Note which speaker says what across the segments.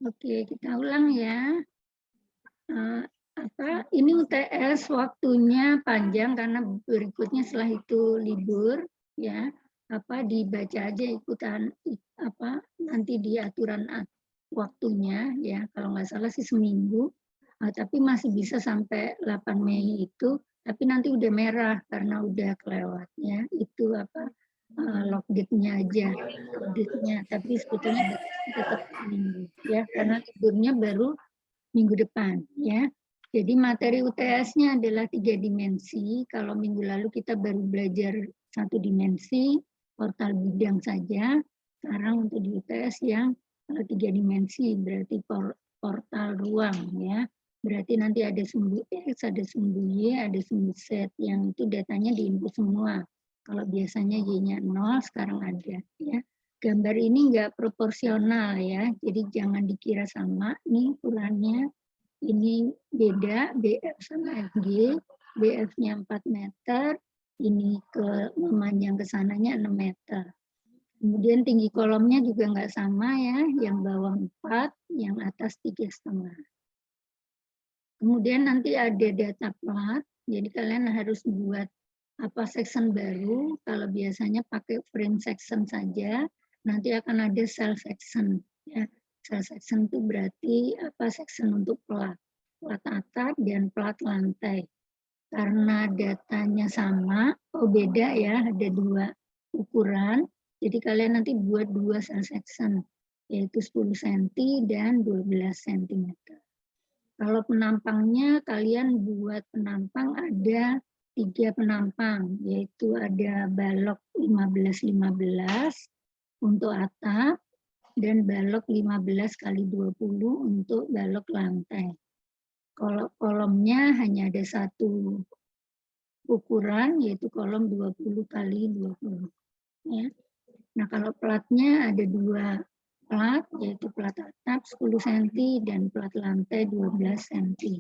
Speaker 1: Oke, kita ulang ya. Ini UTS waktunya panjang karena berikutnya setelah itu libur ya. Dibaca aja ikutan nanti di aturan waktunya ya. Kalau nggak salah sih seminggu. Tapi masih bisa sampai 8 Mei itu, tapi nanti udah merah karena udah kelewat ya. Itu logdate-nya aja, update-nya. Tapi sebetulnya tetap seminggu ya, karena liburnya baru minggu depan ya. Jadi materi UTS-nya adalah 3 dimensi. Kalau minggu lalu kita baru belajar 1 dimensi, portal bidang saja. Sekarang untuk di UTS yang 3 dimensi, berarti portal ruang ya. Berarti nanti ada sumbu X, ada sumbu Y, ada sumbu Z. Yang itu datanya diinput semua. Kalau biasanya Y-nya 0, sekarang ada ya. Gambar ini enggak proporsional ya, jadi jangan dikira sama nih ukurannya. Ini beda, BF sama FG, BF-nya 4 meter, ini memanjang ke sananya 6 meter. Kemudian tinggi kolomnya juga nggak sama ya, yang bawah 4, yang atas 3,5. Kemudian nanti ada data plot, jadi kalian harus buat section baru. Kalau biasanya pakai frame section saja, nanti akan ada cell section. Ya. Cell section itu berarti section untuk plat atap dan plat lantai. Karena datanya sama, beda ya, ada 2 ukuran. Jadi kalian nanti buat 2 cell section, yaitu 10 cm dan 12 cm. Kalau penampangnya, kalian buat penampang ada 3 penampang, yaitu ada balok 15-15 untuk atap, dan balok 15 kali 20 untuk balok lantai. Kalau kolomnya hanya ada 1 ukuran, yaitu kolom 20 kali 20. Ya. Nah, kalau platnya ada 2 plat, yaitu plat atap 10 cm dan plat lantai 12 cm.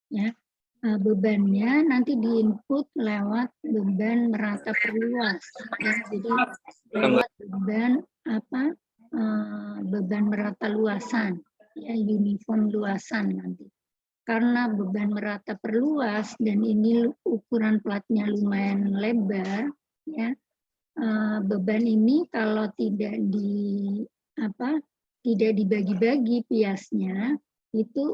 Speaker 1: Ya. Bebannya nanti diinput lewat beban merata perluas. Ya. Jadi lewat beban beban merata luasan, ya, uniform luasan nanti. Karena beban merata perluas dan ini ukuran platnya lumayan lebar, ya, beban ini kalau tidak dibagi-bagi piasnya, itu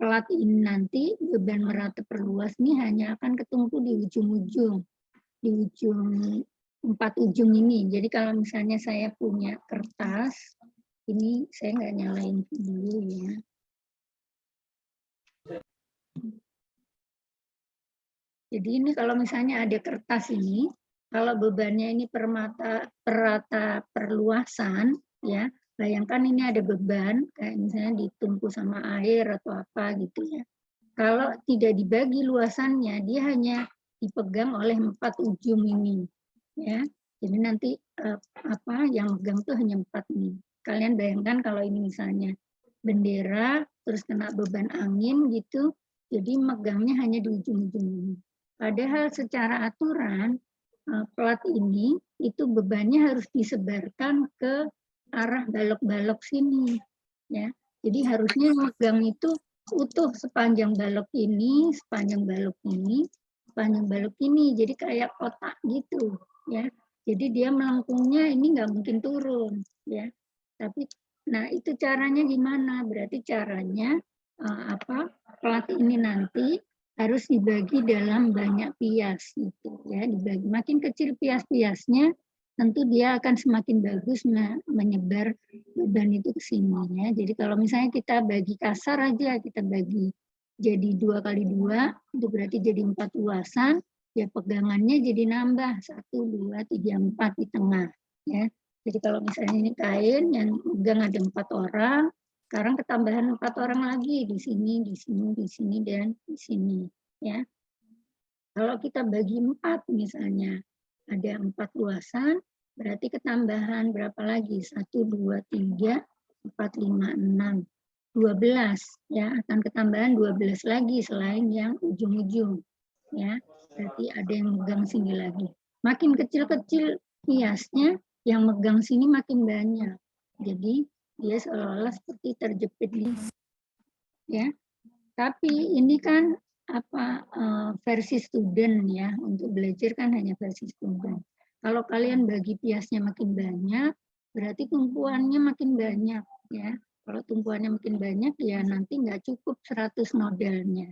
Speaker 1: plat ini nanti beban merata perluas ini hanya akan ketumpu di ujung-ujung, di ujung 4 ujung ini. Jadi kalau misalnya saya punya kertas, ini saya nggak nyalain dulu ya. Jadi ini kalau misalnya ada kertas ini, kalau bebannya ini perata perluasan, ya, bayangkan ini ada beban, kayak misalnya ditumpu sama air atau apa gitu ya. Kalau tidak dibagi luasannya, dia hanya dipegang oleh 4 ujung ini, ya. Jadi nanti yang megang tuh hanya 4 nih. Kalian bayangkan kalau ini misalnya bendera, terus kena beban angin gitu, jadi megangnya hanya di ujung-ujung ini. Padahal secara aturan plat ini itu bebannya harus disebarkan ke arah balok-balok sini, ya. Jadi harusnya megang itu utuh sepanjang balok ini, sepanjang balok ini, sepanjang balok ini. Jadi kayak kotak gitu, ya. Jadi dia melengkungnya ini nggak mungkin turun, ya. Tapi, nah itu caranya gimana? Berarti caranya plat ini nanti harus dibagi dalam banyak pias gitu ya, dibagi makin kecil pias-piasnya tentu dia akan semakin bagus menyebar beban itu ke sini ya. Jadi kalau misalnya kita bagi kasar aja, kita bagi jadi 2 kali 2 itu berarti jadi 4 luasan, ya pegangannya jadi nambah 1 2 3 4 di tengah ya. Jadi kalau misalnya ini kain yang megang ada 4 orang, sekarang ketambahan 4 orang lagi di sini, di sini, di sini, dan di sini. Ya. Kalau kita bagi 4 misalnya, ada 4 luasan, berarti ketambahan berapa lagi? 1, 2, 3, 4, 5, 6, 12. Ya, akan ketambahan 12 lagi selain yang ujung-ujung. Ya, berarti ada yang megang sini lagi. Makin kecil-kecil hiasnya, yang megang sini makin banyak. Jadi dia seolah-olah seperti terjepit di, ya. Tapi ini kan versi student ya, untuk belajar kan hanya versi student. Kalau kalian bagi biasnya makin banyak, berarti tumpuannya makin banyak ya. Kalau tumpuannya makin banyak ya nanti nggak cukup 100 nodelnya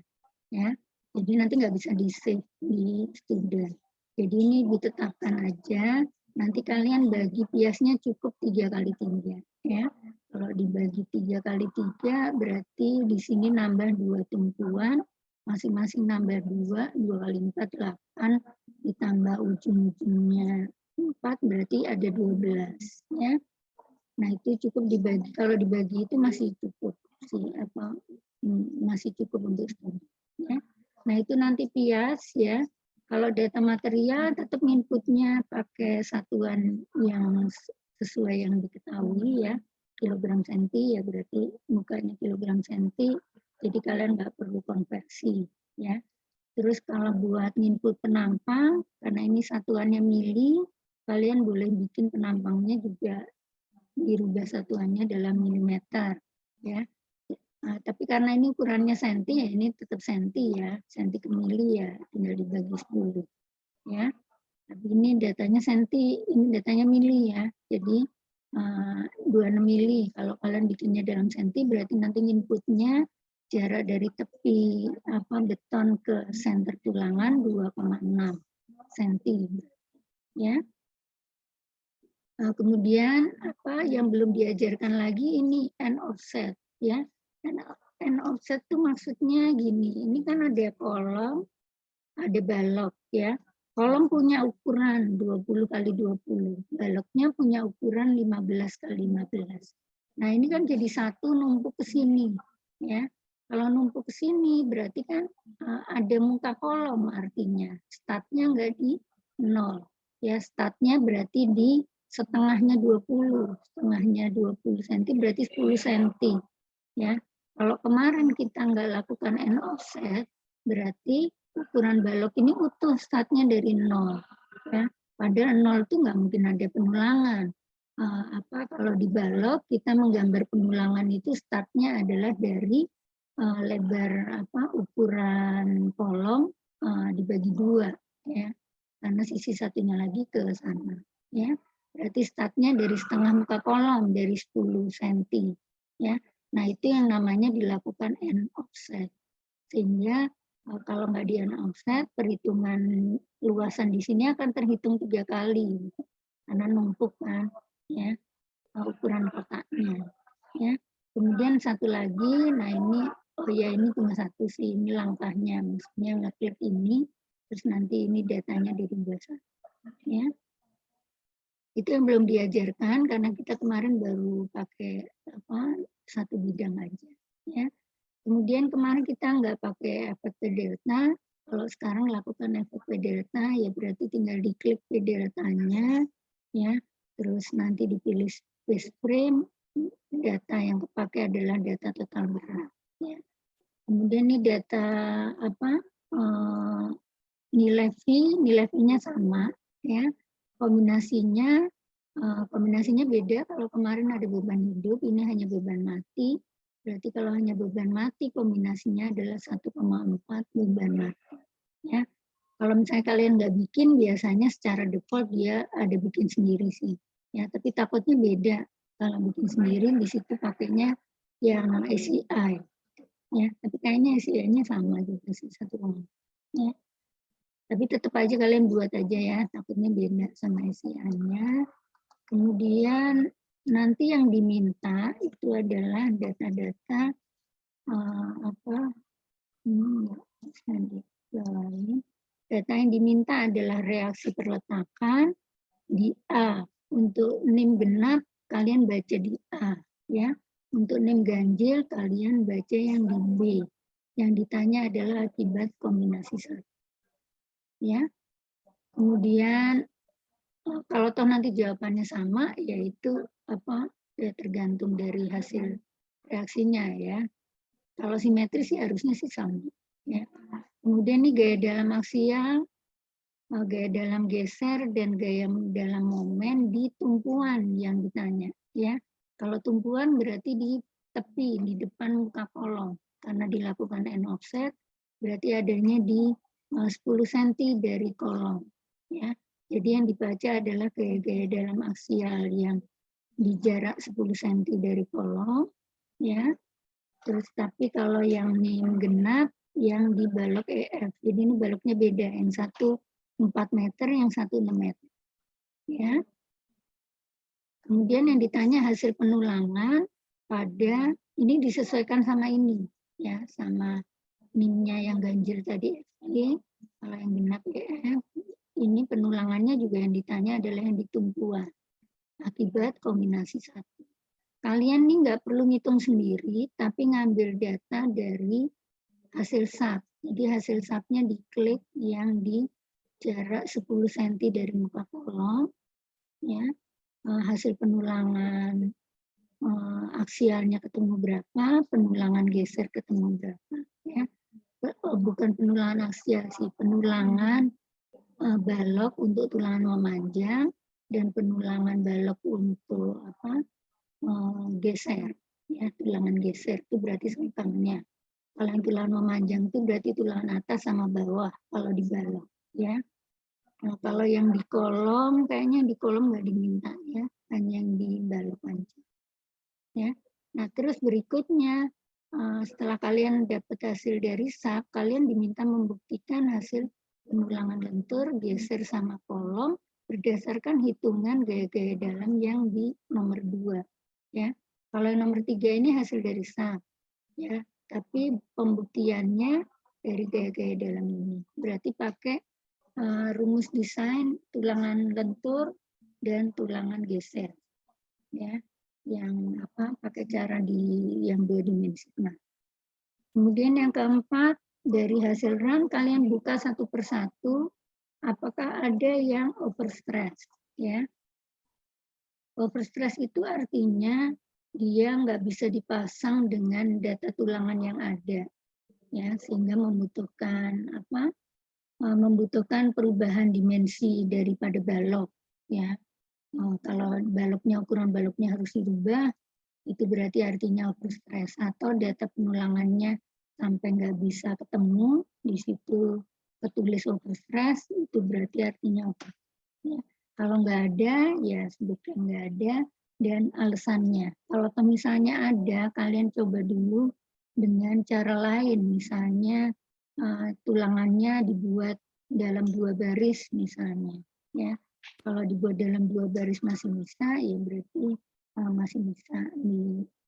Speaker 1: ya. Jadi nanti nggak bisa di-save di student. Jadi ini ditetapkan aja, nanti kalian bagi biasnya cukup 3 kali 3 ya. Kalau dibagi 3 kali 3 berarti di sini nambah 2 tumpuan, masing-masing nambah 2, 2 kali 4, 8, ditambah ujung-ujungnya 4, berarti ada 12. Ya. Nah itu cukup dibagi, kalau dibagi itu masih cukup sih, masih cukup untuk studi. Ya. Nah itu nanti pias ya. Kalau data material tetap inputnya pakai satuan yang sesuai yang diketahui ya, kilogram senti ya, berarti mukanya kilogram senti, jadi kalian nggak perlu konversi ya. Terus kalau buat input penampang, karena ini satuannya mili, kalian boleh bikin penampangnya juga dirubah satuannya dalam milimeter ya. Tapi karena ini ukurannya senti ya, ini tetap senti ya, senti ke mili ya, tinggal dibagi 10 ya. Tapi ini datanya senti, ini datanya mili ya. Jadi 26 mili. Kalau kalian bikinnya dalam senti berarti nanti inputnya jarak dari tepi beton ke senter tulangan 2,6 senti ya. Kemudian yang belum diajarkan lagi ini end offset ya. End offset itu maksudnya gini, ini kan ada kolom, ada balok ya. Kolom punya ukuran 20 kali 20, baloknya punya ukuran 15 kali 15. Nah ini kan jadi satu numpuk ke sini ya. Kalau numpuk ke sini berarti kan ada muka kolom, artinya startnya enggak di 0 ya, startnya berarti di setengahnya 20, setengahnya 20 cm berarti 10 cm ya. Kalau kemarin kita nggak lakukan end offset, berarti ukuran balok ini utuh startnya dari 0 ya. Padahal 0 itu nggak mungkin ada penulangan. Kalau di balok kita menggambar penulangan itu startnya adalah dari lebar ukuran kolom dibagi 2 ya. Karena sisi satunya lagi ke sana ya. Berarti startnya dari setengah muka kolom, dari 10 cm ya. Nah itu yang namanya dilakukan end offset. Sehingga kalau nggak di end offset, perhitungan luasan di sini akan terhitung 3 kali. Karena numpuk kan ya, ukuran kotaknya ya. Kemudian satu lagi, nah ini ini cuma satu sih, ini langkahnya, maksudnya ngeklik ini, terus nanti ini datanya dirubah ya. Itu yang belum diajarkan karena kita kemarin baru pakai satu bidang aja ya. Kemudian kemarin kita nggak pakai efek P delta, kalau sekarang lakukan efek P delta ya berarti tinggal diklik P deltanya ya, terus nanti dipilih space frame, data yang kepakai adalah data total berat ya. Kemudian ini data nilai V-nya sama ya. Kombinasinya beda. Kalau kemarin ada beban hidup, ini hanya beban mati. Berarti kalau hanya beban mati, kombinasinya adalah 1,4 beban mati. Ya. Kalau misalnya kalian nggak bikin, biasanya secara default dia ada bikin sendiri sih. Ya, tapi takutnya beda. Kalau bikin sendiri di situ pakainya yang ACI. Ya, tapi kayaknya ACI-nya sama juga sih 1,4. Ya. Tapi tetap aja kalian buat aja ya, takutnya beda sama SIA-nya. Kemudian nanti yang diminta itu adalah data-data data yang diminta adalah reaksi perletakan di A. Untuk NIM genap kalian baca di A ya. Untuk NIM ganjil kalian baca yang di B. Yang ditanya adalah akibat kombinasi satu. Ya. Kemudian kalau toh nanti jawabannya sama, yaitu ya tergantung dari hasil reaksinya ya. Kalau simetris sih harusnya sih sama. Ya. Kemudian ini gaya dalam aksial, gaya dalam geser dan gaya dalam momen di tumpuan yang ditanya ya. Kalau tumpuan berarti di tepi, di depan muka kolom. Karena dilakukan end offset, berarti adanya di 10 cm dari kolom. Ya. Jadi yang dibaca adalah gaya-gaya dalam aksial yang di jarak 10 cm dari kolom. Ya. Terus tapi kalau yang NIM genap, yang di balok EF. Jadi ini baloknya beda. Yang satu 4 meter, yang satu 6 meter. Ya. Kemudian yang ditanya hasil penulangan pada ini disesuaikan sama ini ya, sama NIM-nya yang ganjil tadi FG, kalau yang genap EF, ini penulangannya juga yang ditanya adalah yang di tumpuan akibat kombinasi satu. Kalian nih nggak perlu ngitung sendiri, tapi ngambil data dari hasil SAP. Jadi hasil SAP-nya diklik yang di jarak 10 cm dari muka kolom, ya. Hasil penulangan aksialnya ketemu berapa, penulangan geser ketemu berapa, ya. Bukan penulangan aksial sih, penulangan balok untuk tulangan memanjang dan penulangan balok untuk geser, ya, tulangan geser itu berarti seimbangnya. Kalau yang tulangan memanjang itu berarti tulangan atas sama bawah kalau di balok, ya. Nah, kalau yang di kolom, kayaknya di kolom nggak diminta ya, hanya yang di balok aja. Ya. Nah, terus berikutnya, setelah kalian dapat hasil dari SAP, kalian diminta membuktikan hasil penulangan lentur, geser sama kolom, berdasarkan hitungan gaya-gaya dalam yang di nomor 2. Ya. Kalau yang nomor 3 ini hasil dari SAP. Ya. Tapi pembuktiannya dari gaya-gaya dalam ini. Berarti pakai rumus desain tulangan lentur dan tulangan geser, ya, yang pakai cara yang 2 dimensi. Nah, kemudian yang keempat, dari hasil run kalian buka satu persatu, apakah ada yang overstress, ya. Overstress itu artinya dia nggak bisa dipasang dengan data tulangan yang ada, ya, sehingga membutuhkan perubahan dimensi daripada balok, ya. Kalau ukuran baloknya harus dirubah, itu berarti artinya overstress, atau data penulangannya sampai nggak bisa ketemu, di situ ketulis overstress, itu berarti artinya overstress. Ya. Kalau nggak ada, ya sebutkan nggak ada, dan alasannya. Kalau misalnya ada, kalian coba dulu dengan cara lain, misalnya tulangannya dibuat dalam 2 baris misalnya, ya. Kalau dibuat dalam 2 baris masih bisa, ya berarti masih bisa,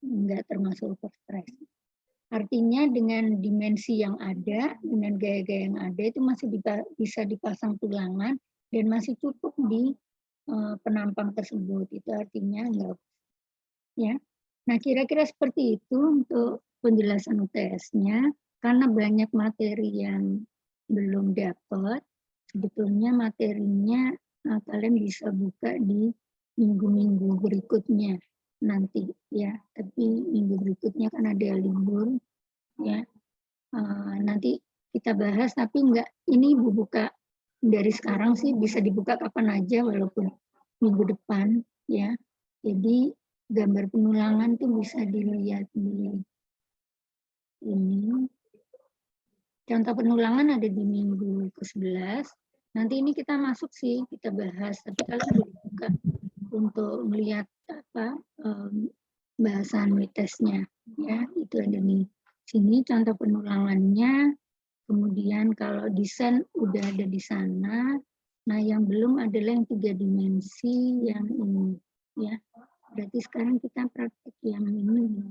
Speaker 1: nggak termasuk overstress. Artinya dengan dimensi yang ada, dengan gaya-gaya yang ada, itu masih bisa dipasang tulangan dan masih cukup di penampang tersebut. Itu artinya enggak. Ya. Nah, kira-kira seperti itu untuk penjelasan UTS-nya. Karena banyak materi yang belum dapat, sebetulnya materinya kalian bisa buka di minggu-minggu berikutnya nanti, ya. Tapi minggu berikutnya kan ada libur, ya. Nanti kita bahas, tapi enggak, ini Ibu buka dari sekarang sih, bisa dibuka kapan aja walaupun minggu depan, ya. Jadi gambar penulangan tuh bisa dilihat di ini. Contoh penulangan ada di minggu ke-11. Nanti ini kita masuk sih, kita bahas, tapi kalian boleh buka untuk melihat bahasan mitesnya, ya. Itu ada di sini contoh penulangannya. Kemudian kalau desain udah ada di sana. Nah, yang belum adalah yang 3 dimensi yang ini, ya. Berarti sekarang kita praktik yang ini,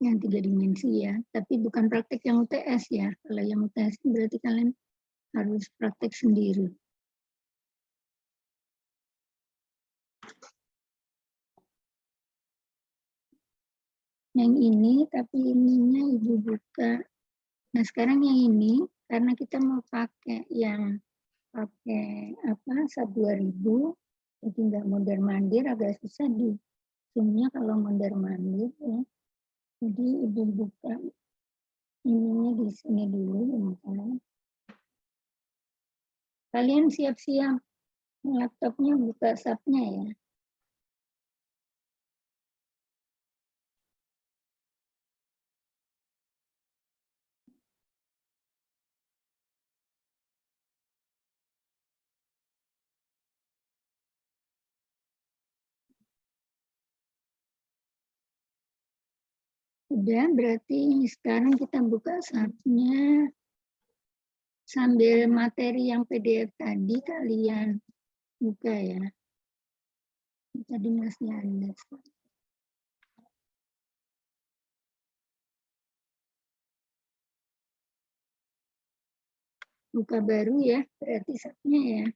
Speaker 1: yang 3 dimensi ya. Tapi bukan praktik yang UTS ya. Kalau yang UTS berarti kalian harus praktik sendiri. Yang ini, tapi ininya Ibu buka. Nah, sekarang yang ini, karena kita mau pakai yang SAP 2000, jadi nggak mondar-mandir, agak susah di zoom-nya kalau mondar-mandir, ya. Jadi Ibu buka ininya di sini dulu, misalnya. Kalian siap-siap Laptopnya buka subnya ya. Udah, berarti sekarang kita buka subnya. Sambil materi yang PDF tadi kalian buka ya. Tadi masih ada. Buka baru ya, berarti subnya ya.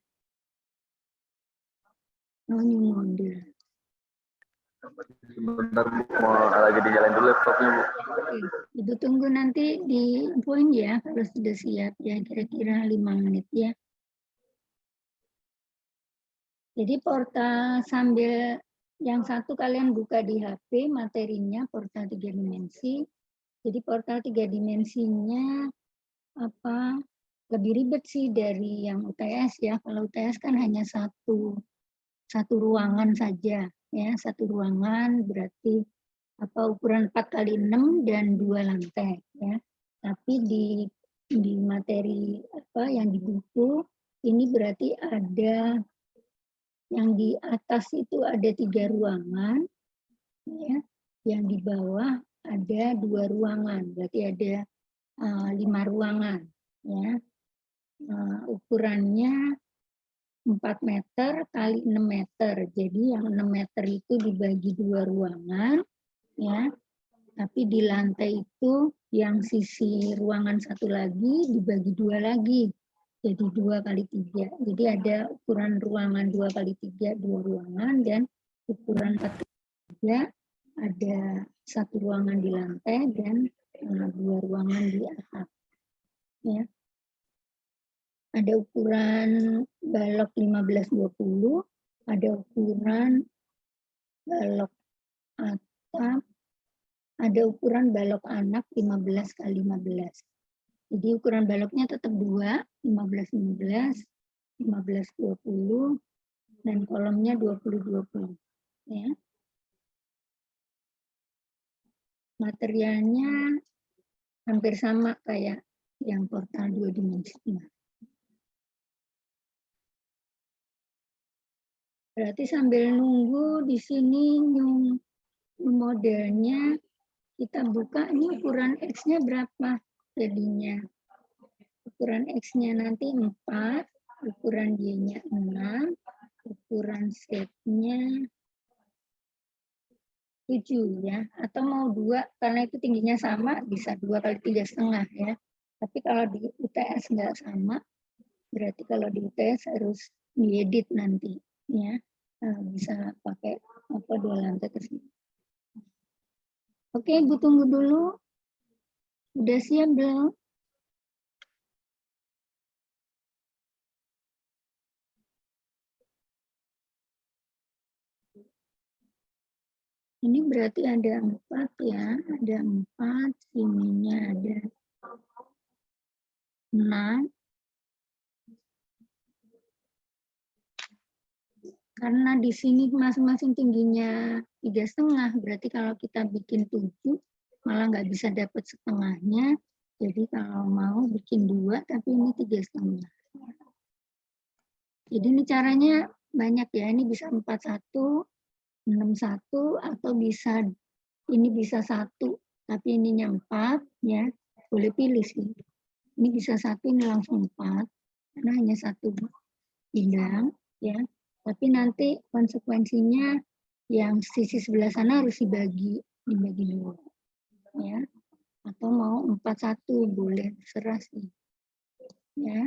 Speaker 1: Oh, new model.
Speaker 2: Sebentar Bu, mau lagi dinyalain dulu laptopnya Bu.
Speaker 1: Oke, Ibu tunggu nanti di poin ya kalau sudah siap ya, kira-kira 5 menit ya. Jadi portal sambil yang satu kalian buka di HP materinya portal 3 dimensi. Jadi portal 3 dimensinya apa lebih ribet sih dari yang UTS ya. Kalau UTS kan hanya satu ruangan saja ya, satu ruangan berarti apa ukuran 4 kali 6 dan 2 lantai ya. Tapi di materi apa yang di buku ini berarti ada yang di atas itu ada 3 ruangan ya. Yang di bawah ada 2 ruangan, berarti ada 5 ruangan ya. Ukurannya 4 meter kali 6 meter. Jadi yang 6 meter itu dibagi 2 ruangan ya. Tapi di lantai itu yang sisi ruangan satu lagi dibagi 2 lagi. Jadi 2 kali 3. Jadi ada ukuran ruangan 2 kali 3, 2 ruangan, dan ukuran 4 kali 3 ada satu ruangan di lantai dan 2 ruangan di atap. Ya. Ada ukuran balok 15-20, ada ukuran balok atap, ada ukuran balok anak 15 kali 15. Jadi ukuran baloknya tetap 2, 15-15, 15-20, dan kolomnya 20-20. Ya. Materialnya hampir sama kayak yang portal 2 dimensi. Berarti sambil nunggu di sini modelnya kita buka ini ukuran X-nya berapa jadinya. Ukuran X-nya nanti 4, ukuran Y-nya 6, ukuran Z-nya 7 ya. Atau mau 2 karena itu tingginya sama bisa 2 kali 3,5 ya. Tapi kalau di UTS nggak sama, berarti kalau di UTS harus diedit nanti ya. Bisa pakai apa 2 lantai ke sini. Oke, Ibu tunggu dulu. Udah siap belum? Ini berarti ada 4 ya. Ada 4, sininya ada 6. Karena di sini masing-masing tingginya 3,5, berarti kalau kita bikin 7, malah nggak bisa dapat setengahnya. Jadi kalau mau bikin 2, tapi ini 3,5. Jadi ini caranya banyak ya. Ini bisa 41, 61, atau bisa ini bisa 1, tapi ininya 4 ya. Boleh pilih sih. Ini bisa 1, ini langsung 4, karena hanya 1 bidang ya. Tapi nanti konsekuensinya yang sisi sebelah sana harus dibagi 2 ya. Atau mau 41 boleh, terserah sih. Ya.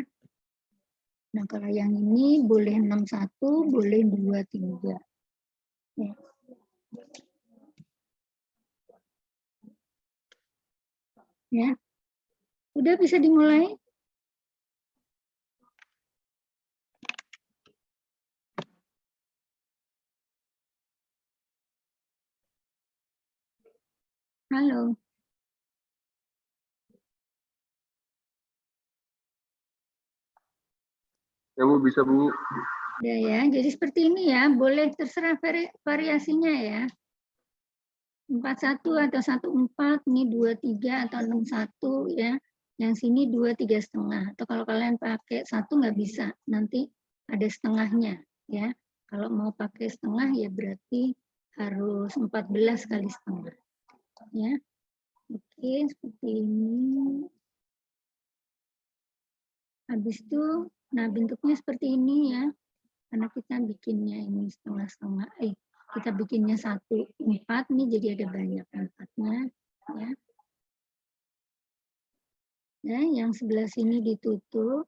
Speaker 1: Nah, kalau yang ini boleh 61, boleh 23. Ya. Ya. Udah bisa dimulai? Halo.
Speaker 2: Ya Bu, bisa Bu.
Speaker 1: Udah ya, jadi seperti ini ya, boleh terserah variasinya ya. 41 atau 14, ini 23 atau 61 ya. Yang sini 2, 3,5. Atau kalau kalian pakai 1 nggak bisa, nanti ada setengahnya ya. Kalau mau pakai setengah ya berarti harus 14 kali setengah ya. Oke, seperti ini. Habis itu, nah bentuknya seperti ini ya. Karena kita bikinnya ini setengah-setengah, kita bikinnya 1/4 nih, jadi ada banyak empatnya ya. Nah, yang sebelah sini ditutup.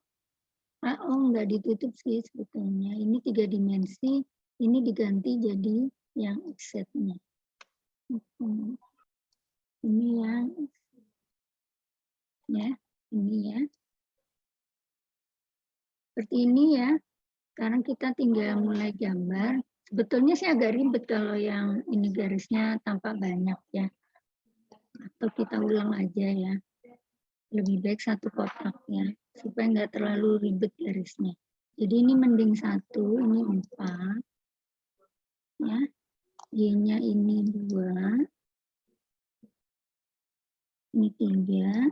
Speaker 1: Oh, enggak ditutup sih sebetulnya. Ini 3 dimensi, ini diganti jadi yang offsetnya. Ini yang ya, ini ya. Seperti ini ya. Sekarang kita tinggal mulai gambar. Sebetulnya sih agak ribet kalau yang ini garisnya tampak banyak ya. Atau kita ulang aja ya. Lebih baik satu kotak ya, supaya nggak terlalu ribet garisnya. Jadi ini mending 1, ini 4, ya. Y-nya ini 2, ini 3,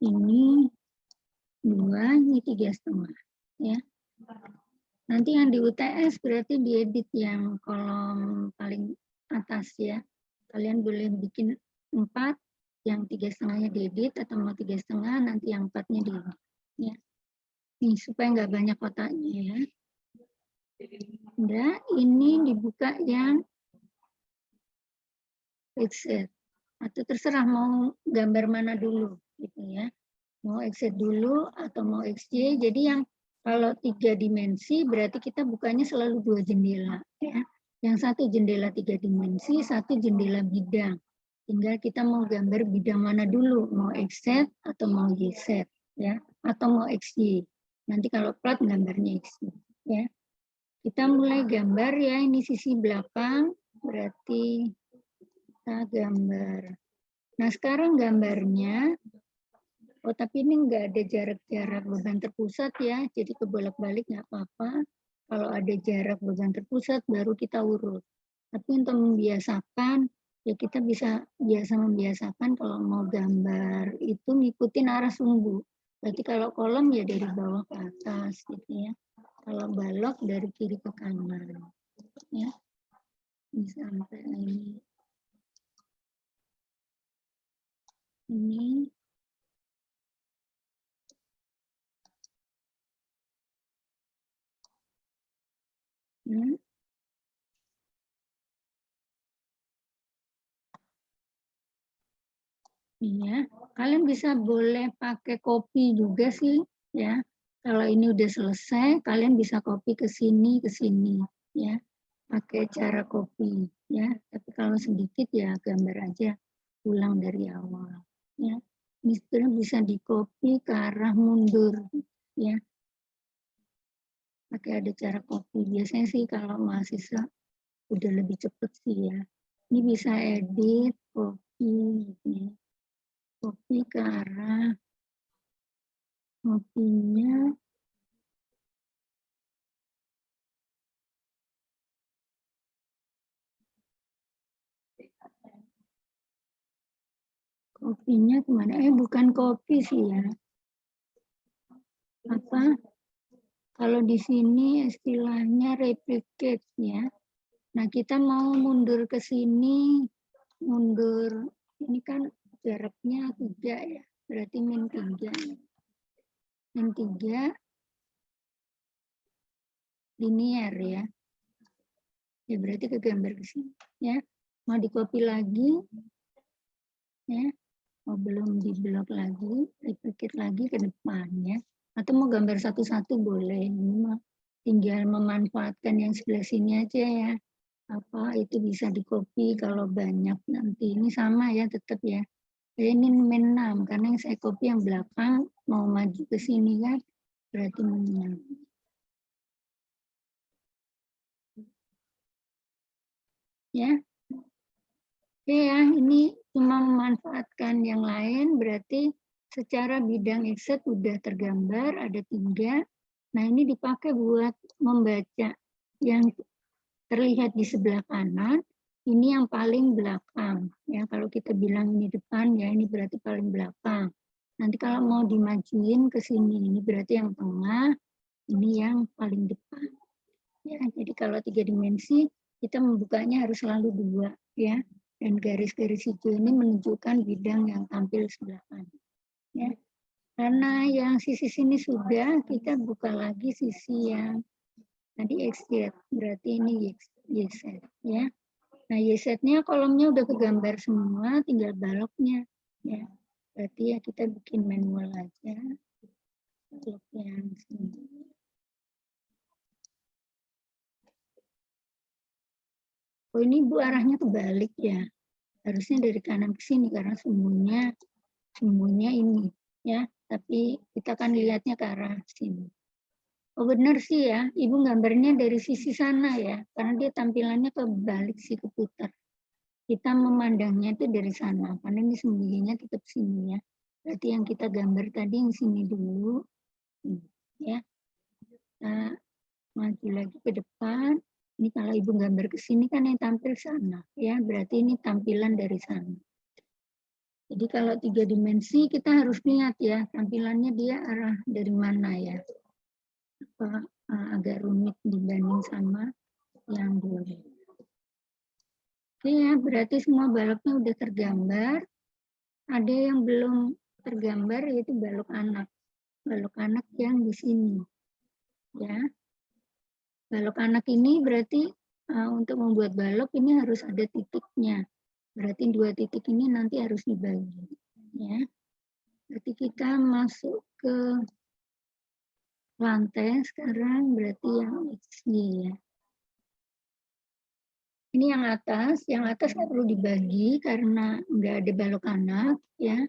Speaker 1: ini 2, ini 3,5. Ya. Nanti yang di UTS berarti diedit yang kolom paling atas ya. Kalian boleh bikin 4, yang 3,5-nya diedit, atau mau 3,5 nanti yang 4-nya diedit. Ya. Nih, supaya nggak banyak kotaknya ya. Udah, ini dibuka yang Excel. Atau terserah mau gambar mana dulu gitu ya. Mau Excel dulu atau mau XY. Jadi yang kalau 3 dimensi berarti kita bukanya selalu 2 jendela ya. Yang satu jendela 3 dimensi, satu jendela bidang. Tinggal kita mau gambar bidang mana dulu, mau XZ atau mau YZ ya, atau mau XY. Nanti kalau plat gambarnya XY ya. Kita mulai gambar ya, ini sisi belakang, berarti kita gambar. Nah sekarang gambarnya, oh tapi ini nggak ada jarak-jarak beban terpusat ya, jadi kebolak-balik nggak apa-apa. Kalau ada jarak beban terpusat baru kita urut. Tapi untuk membiasakan, ya kita bisa biasa membiasakan kalau mau gambar itu ngikutin arah sumbu. Berarti kalau kolom ya dari bawah ke atas gitu ya. Kalau balok dari kiri ke kanan. Ya, ini sampai ini. Hmm. Iya, kalian bisa boleh pakai kopi juga sih, ya. Kalau ini udah selesai, kalian bisa copy ke sini, ya. Pakai cara copy, ya. Tapi kalau sedikit ya gambar aja, ulang dari awal, ya. Ini sebenarnya bisa di copy ke arah mundur, ya. Pakai ada cara copy. Biasanya sih kalau mahasiswa udah lebih cepet sih ya. Ini bisa edit, copy, gitu ya. Copy ke arah kopinya, kopinya kemana? Bukan kopi sih ya. Apa? Kalau di sini istilahnya replicate ya. Nah kita mau mundur ke sini, mundur. Ini kan jaraknya 3 ya. Berarti -3. -3 linear ya. Ya berarti ke gambar ke sini ya. Mau di copy lagi ya. Mau belum di blok lagi, replicate lagi ke depannya. Atau mau gambar satu-satu boleh. Ini mah tinggal memanfaatkan yang sebelah sini aja ya. Apa itu bisa di copy kalau banyak nanti. Ini sama ya tetap ya. Ini min 6 karena yang saya copy yang belakang mau maju ke sini kan berarti min 6. Ya. Oke ya, ini cuma memanfaatkan yang lain berarti secara bidang Excel udah tergambar ada 3. Nah, ini dipakai buat membaca. Yang terlihat di sebelah kanan, ini yang paling belakang. Ya, kalau kita bilang ini depan, ya ini berarti paling belakang. Nanti kalau mau dimajuin ke sini, ini berarti yang tengah, ini yang paling depan. Ya, jadi kalau 3 dimensi, kita membukanya harus selalu 2. Ya. Dan garis-garis hijau ini menunjukkan bidang yang tampil sebelah kanan. Ya. Karena yang sisi sini sudah, kita buka lagi sisi yang tadi XZ, berarti ini YZ. Ya. Nah, YZ-nya kolomnya udah kegambar semua, tinggal baloknya. Ya. Berarti ya kita bikin manual aja. Balok yang sini. Oh, ini Bu arahnya kebalik ya. Harusnya dari kanan ke sini karena semuanya ini ya. Tapi kita kan lihatnya ke arah sini. Oh benar sih ya, Ibu gambarnya dari sisi sana ya, karena dia tampilannya kebalik sih, keputar. Kita memandangnya itu dari sana, karena ini sembunyinya tetap sini ya. Berarti yang kita gambar tadi yang sini dulu, ya. Nah, maju lagi ke depan. Ini kalau Ibu gambar ke sini kan yang tampil sana, ya. Berarti ini tampilan dari sana. Jadi kalau 3 dimensi kita harus lihat ya, tampilannya dia arah dari mana ya. Agak rumit dibanding sama yang dulu. Oke ya, berarti semua baloknya udah tergambar. Ada yang belum tergambar yaitu balok anak. Balok anak yang di sini. Ya. Balok anak ini berarti untuk membuat balok ini harus ada titiknya. Berarti 2 titik ini nanti harus dibagi. Ya. Berarti kita masuk ke lantai sekarang berarti yang XY ya. Ini yang atas nggak perlu dibagi karena nggak ada balok anak ya.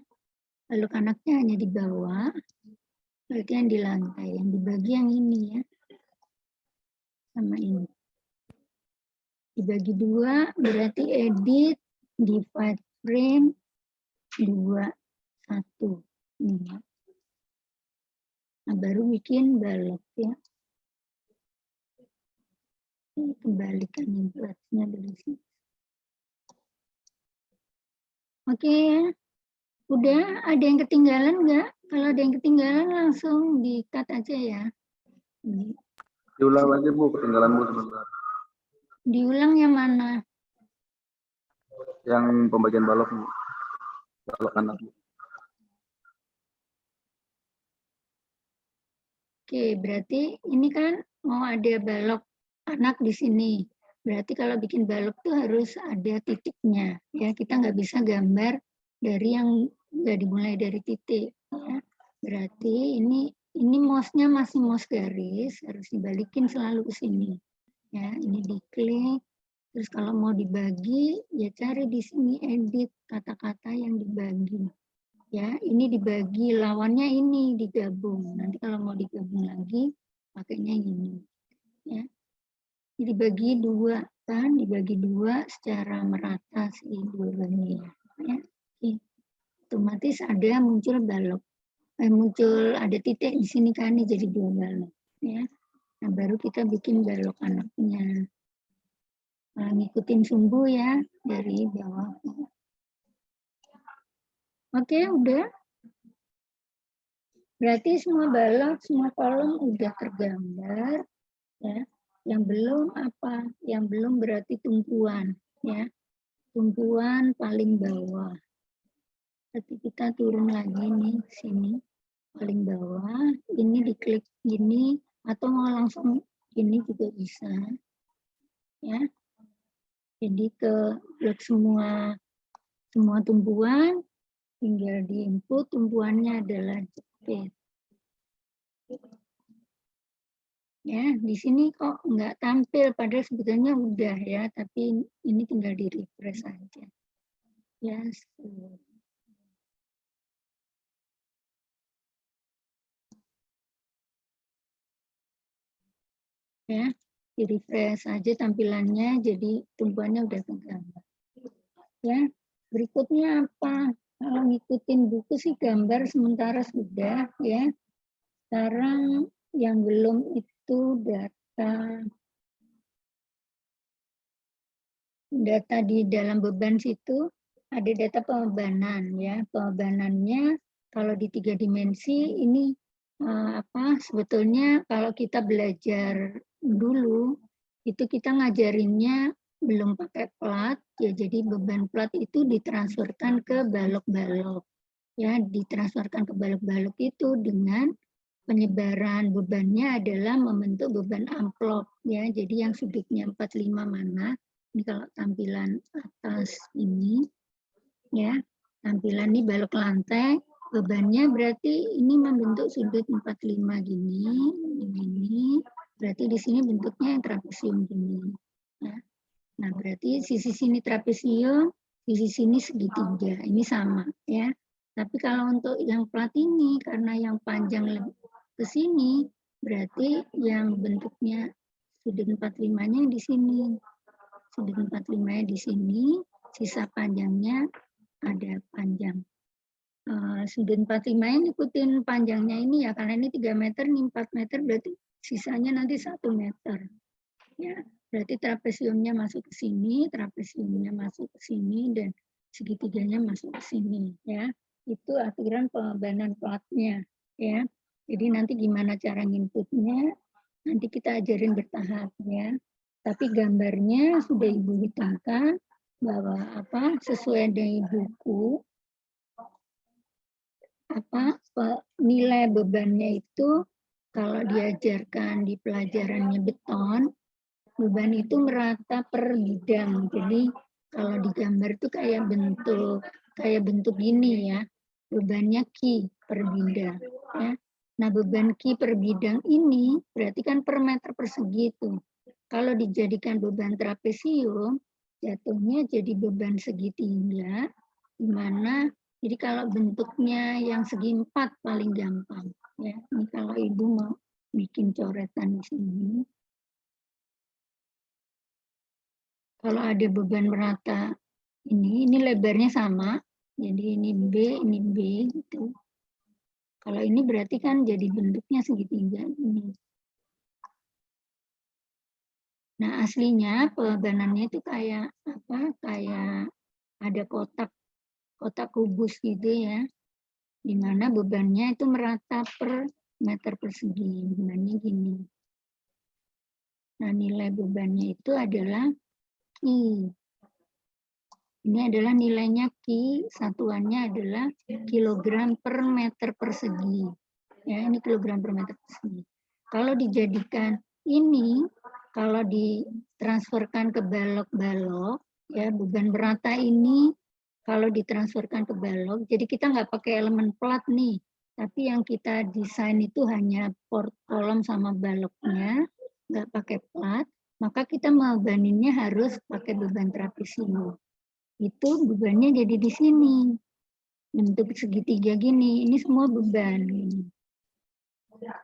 Speaker 1: Balok anaknya hanya di bawah, berarti yang di lantai, yang dibagi yang ini ya, sama ini. Dibagi 2 berarti edit, divide frame, 2, 1. Ini ya. Nah, baru bikin balok ya. Ini kembalikan yang beratnya dari sini. Oke ya. Udah, ada yang ketinggalan nggak? Kalau ada yang ketinggalan langsung di-cut aja ya. Ini.
Speaker 2: Diulang lagi Bu, ketinggalan Bu sebentar.
Speaker 1: Diulang yang mana?
Speaker 2: Yang pembagian balok Bu. Balok anak Bu.
Speaker 1: Oke, berarti ini kan mau ada balok anak di sini. Berarti kalau bikin balok tuh harus ada titiknya. Ya, kita nggak bisa gambar dari yang nggak dimulai dari titik. Ya. Berarti ini mouse-nya masih mouse garis, harus dibalikin selalu ke sini. Ya, ini diklik. Terus kalau mau dibagi, ya cari di sini edit kata-kata yang dibagi. Ya, ini dibagi, lawannya ini digabung. Nanti kalau mau digabung lagi, pakainya ini. Ya, jadi dibagi 2 kan, dibagi 2 secara merata sih dua-duanya. Ya, oke. Otomatis ada muncul balok, muncul ada titik di sini kan, ini jadi 2 balok. Ya, nah baru kita bikin balok anaknya. Nah, ngikutin sumbu ya dari bawah. Oke, udah. Berarti semua balok, semua kolom udah tergambar. Ya. Yang belum apa? Yang belum berarti tumpuan. Ya. Tumpuan paling bawah. Berarti kita turun lagi nih sini. Paling bawah. Ini diklik gini. Atau mau langsung gini juga bisa. Ya. Jadi ke blok semua tumpuan. Tinggal di input tumpuannya adalah jepit. Ya, di sini kok nggak tampil, padahal sebetulnya udah ya, tapi ini tinggal di refresh aja. Ya, ya, di refresh aja tampilannya, jadi tumpuannya udah tergambar. Ya, berikutnya apa? Kalau ngikutin buku sih gambar sementara sudah ya. Sekarang Yang belum itu data di dalam beban situ ada data pembebanan ya. Pembebanannya kalau di 3 dimensi ini sebetulnya kalau kita belajar dulu itu kita ngajarinnya belum pakai plat ya, jadi beban plat itu ditransferkan ke balok-balok ya, ditransferkan ke balok-balok itu dengan penyebaran bebannya adalah membentuk beban amplop ya. Jadi yang sudutnya 45 mana? Ini kalau tampilan atas ini ya, tampilan ini balok lantai, bebannya berarti ini membentuk sudut 45 gini. Berarti di sini bentuknya yang trapesium gini ya. Nah, berarti sisi sini trapesium, sisi sini segitiga. Ini sama ya. Tapi kalau untuk yang plat ini karena yang panjang lebih ke sini, berarti yang bentuknya sudut 45-nya di sini. Sudut 45-nya di sini, sisa panjangnya ada panjang. Sudut 45-nya ikutin panjangnya ini ya, karena ini 3 meter, ini 4 meter, berarti sisanya nanti 1 meter. Ya, berarti trapesiumnya masuk ke sini, trapesiumnya masuk ke sini, dan segitiganya masuk ke sini. Ya, itu aturan pembebanan platnya. Ya, jadi nanti gimana cara nginputnya, nanti kita ajarin bertahap ya. Tapi gambarnya sudah Ibu hitungkan bahwa sesuai dengan buku nilai bebannya itu kalau diajarkan di pelajarannya beton, beban itu merata per bidang. Jadi kalau digambar itu kayak bentuk gini ya. Bebannya Q per bidang ya. Nah, beban Q per bidang ini berarti kan per meter persegi itu. Kalau dijadikan beban trapesium, jatuhnya jadi beban segitiga, di mana jadi kalau bentuknya yang segi 4 paling gampang ya. Ini kalau Ibu mau bikin coretan di sini. Kalau ada beban merata ini lebarnya sama, jadi ini B gitu. Kalau ini berarti kan jadi bentuknya segitiga ini. Nah, aslinya pembebanannya itu kayak Kayak ada kotak kubus gitu ya, di mana bebannya itu merata per meter persegi, bebannya gini. Nah, nilai bebannya itu adalah Q. Ini adalah nilainya Q, satuannya adalah kilogram per meter persegi. Ya, ini kilogram per meter persegi. Kalau dijadikan ini, kalau ditransferkan ke balok-balok, ya beban merata ini kalau ditransferkan ke balok, jadi kita nggak pakai elemen plat nih, tapi yang kita desain itu hanya port kolom sama baloknya, nggak pakai plat, maka kita membebaninnya harus pakai beban trapesium. Itu bebannya jadi di sini. Bentuk segitiga gini, ini semua beban.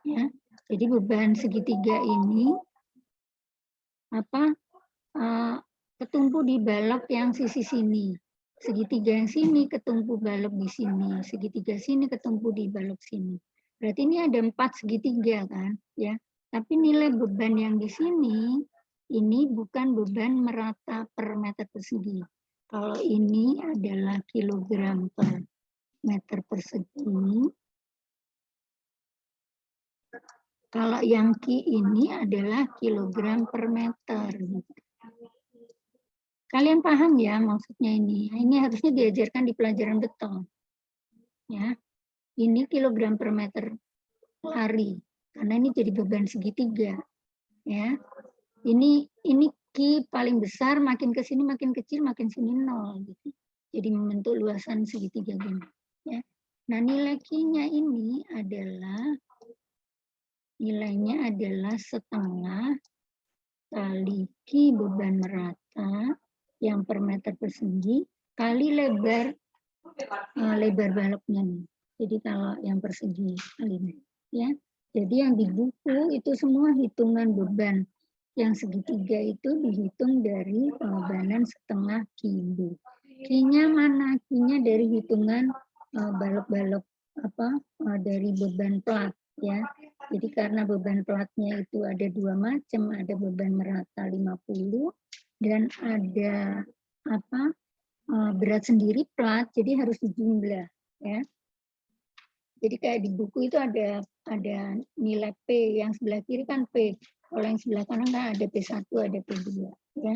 Speaker 1: Ya, jadi beban segitiga ini ketumpu di balok yang sisi sini. Segitiga yang sini ketumpu balok di sini. Segitiga sini ketumpu di balok sini. Berarti ini ada 4 segitiga kan, ya. Tapi nilai beban yang di sini ini bukan beban merata per meter persegi. Kalau ini adalah kilogram per meter persegi, kalau yang Q ini adalah kilogram per meter. Kalian paham ya maksudnya ini? Ini harusnya diajarkan di pelajaran beton. Ya, ini kilogram per meter lari, karena ini jadi beban segitiga. Ya, ini Q paling besar, makin ke sini makin kecil, makin sini 0 gitu. Jadi membentuk luasan segitiga gini. Ya. Nah, nilai Q-nya ini nilainya adalah setengah kali Q beban merata yang per meter persegi kali lebar baloknya nih. Jadi kalau yang persegi kali ini, ya. Jadi yang di buku itu semua hitungan beban yang segitiga itu dihitung dari pembebanan setengah kilo. Q-nya mana? Q-nya dari hitungan balok-balok dari beban plat ya. Jadi karena beban platnya itu ada dua macam, ada beban merata 50 dan ada apa berat sendiri plat, jadi harus dijumlah ya. Jadi kayak di buku itu ada nilai P, yang sebelah kiri kan P, kalau yang sebelah kanan kan ada P1, ada P2 ya.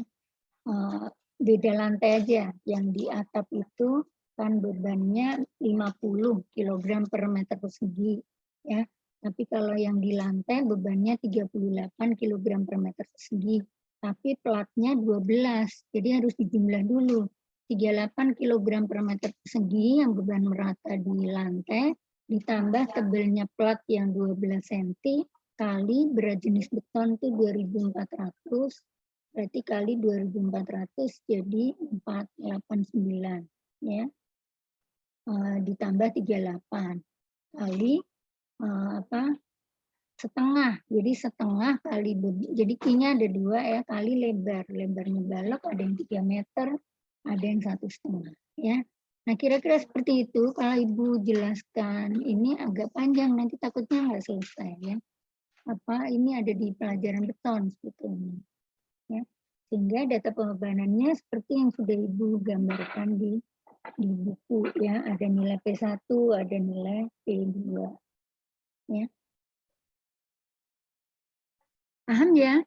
Speaker 1: Beda lantai aja, yang di atap itu kan bebannya 50 kg per meter persegi ya. Tapi kalau yang di lantai bebannya 38 kg per meter persegi. Tapi platnya 12, jadi harus dijumlah dulu. 38 kg per meter persegi yang beban merata di lantai, ditambah tebelnya plat yang 12 cm, kali berat jenis beton itu 2.400, berarti kali 2.400 jadi 489 ya. Ditambah 38 kali setengah. Jadi setengah kali, jadi Q-nya ada 2 ya, kali lebar. Lebarnya balok ada yang 3 meter, ada yang 1,5 ya. Nah, kira-kira seperti itu. Kalau Ibu jelaskan ini agak panjang, nanti takutnya nggak selesai ya. Ini ada di pelajaran beton sebetulnya. Ya. Sehingga data pembebanannya seperti yang sudah Ibu gambarkan di buku ya, ada nilai P1, ada nilai P2 ya. Paham ya?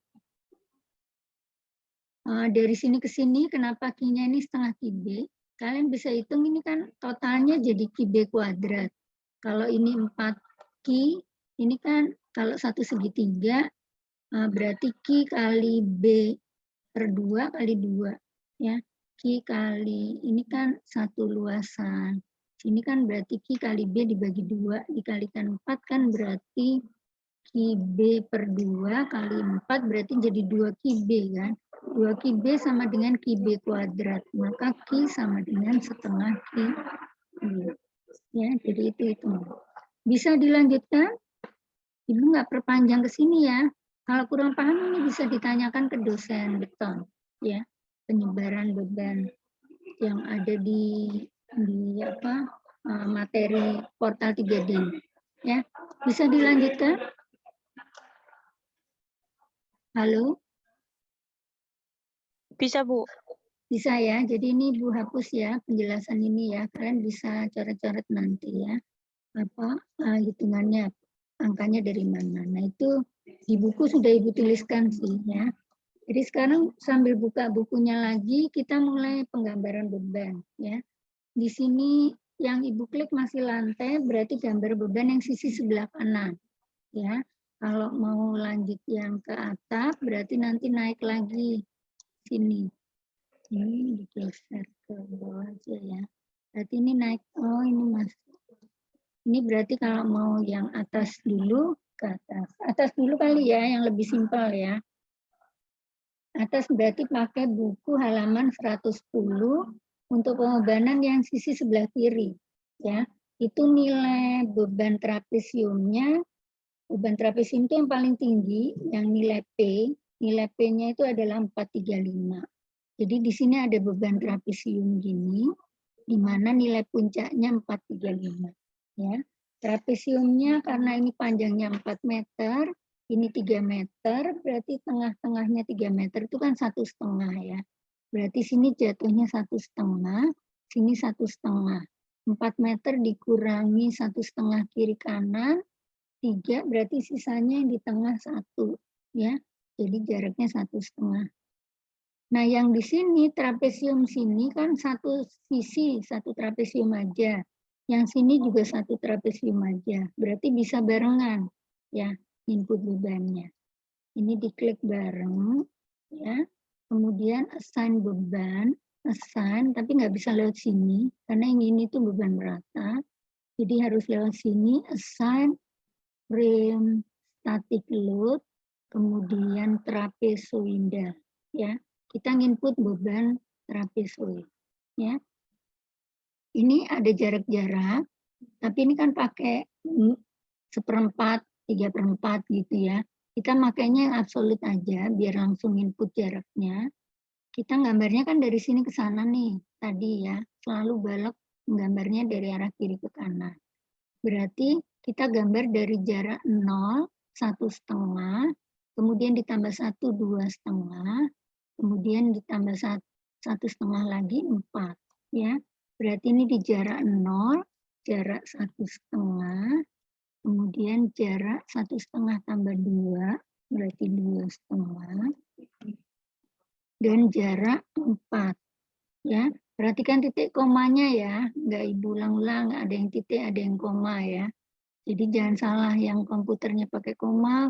Speaker 1: Dari sini ke sini kenapa Q-nya ini setengah QB? Kalian bisa hitung ini kan totalnya jadi QB kuadrat. Kalau ini 4 Q, ini kan kalau satu segitiga berarti Q kali B per 2 kali 2 ya. Q kali ini kan satu luasan. Sini kan berarti Q kali B dibagi 2 dikalikan 4 kan berarti QB per 2 kali 4 berarti jadi 2 QB kan. 2 QB sama dengan QB kuadrat. Maka Q sama dengan setengah QB. Ya, jadi itu. Bisa dilanjutkan? Ibu nggak perpanjang ke sini ya. Kalau kurang paham ini bisa ditanyakan ke dosen beton, ya. Penyebaran beban yang ada di materi portal 3D. Ya, bisa dilanjutkan? Halo?
Speaker 3: Bisa, Bu.
Speaker 1: Bisa ya. Jadi ini Ibu hapus ya penjelasan ini ya. Kalian bisa coret-coret nanti ya. Hitungannya, angkanya dari mana. Nah, itu di buku sudah Ibu tuliskan sih ya. Jadi sekarang sambil buka bukunya lagi, kita mulai penggambaran beban ya. Di sini yang Ibu klik masih lantai, berarti gambar beban yang sisi sebelah kanan ya. Kalau mau lanjut yang ke atap, berarti nanti naik lagi sini. Ini digeser ke bawah aja ya. Berarti ini naik, ini Mas. Ini berarti kalau mau yang atas dulu, ke atas. Atas dulu kali ya, yang lebih simpel ya. Atas berarti pakai buku halaman 110 untuk pembebanan yang sisi sebelah kiri. Ya, itu nilai beban trapesiumnya. Beban trapesium itu yang paling tinggi, yang nilai P. Nilai P-nya itu adalah 435. Jadi di sini ada beban trapesium gini, di mana nilai puncaknya 435. Ya, trapesiumnya karena ini panjangnya 4 meter, ini 3 meter, berarti tengah-tengahnya 3 meter itu kan 1,5 ya. Berarti sini jatuhnya 1,5, sini 1,5. 4 meter dikurangi 1,5 kiri kanan, 3 berarti sisanya yang di tengah 1 ya. Jadi jaraknya 1,5. Nah, yang di sini trapesium sini kan satu sisi, satu trapesium aja. Yang sini juga satu trapesium aja. Berarti bisa barengan ya input bebannya. Ini diklik bareng ya. Kemudian assign beban, assign tapi nggak bisa lewat sini karena yang ini tuh beban merata. Jadi harus lewat sini assign frame static load kemudian trapezoidal ya. Kita input beban trapezoid ya. Ini ada jarak-jarak, tapi ini kan pakai 1/4, 3/4 gitu ya. Kita makainya yang absolut aja biar langsung input jaraknya. Kita gambarnya kan dari sini ke sana nih tadi ya, selalu balok gambarnya dari arah kiri ke kanan. Berarti kita gambar dari jarak 0, 1,5, kemudian ditambah 1, 2,5, kemudian ditambah 1,5 lagi 4. Ya, berarti ini di jarak 0, jarak 1,5, kemudian jarak 1,5 tambah 2, berarti 2,5, dan jarak 4. Ya, perhatikan titik komanya ya, nggak Ibu ulang-ulang, ada yang titik, ada yang koma ya. Jadi jangan salah, yang komputernya pakai koma,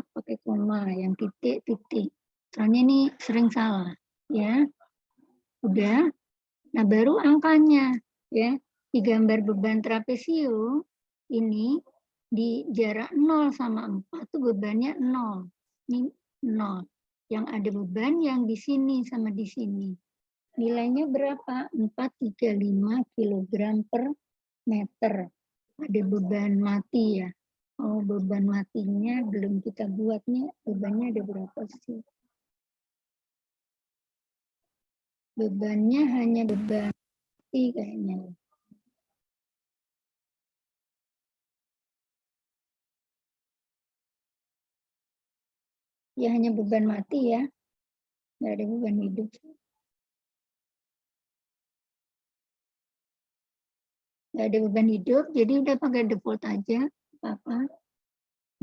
Speaker 1: yang titik, titik. Soalnya ini sering salah, ya. Udah. Nah, baru angkanya, ya. Di gambar beban trapesium ini di jarak 0 sama 4 itu bebannya 0. Ini 0. Yang ada beban yang di sini sama di sini. Nilainya berapa? 435 kg per meter. Ada beban mati ya. Oh, beban matinya belum kita buat nih. Bebannya ada berapa sih? Bebannya hanya beban mati kayaknya. Ya hanya beban mati ya. Nggak ada beban hidup. Nggak ada beban hidup, jadi udah pakai default aja. Apa?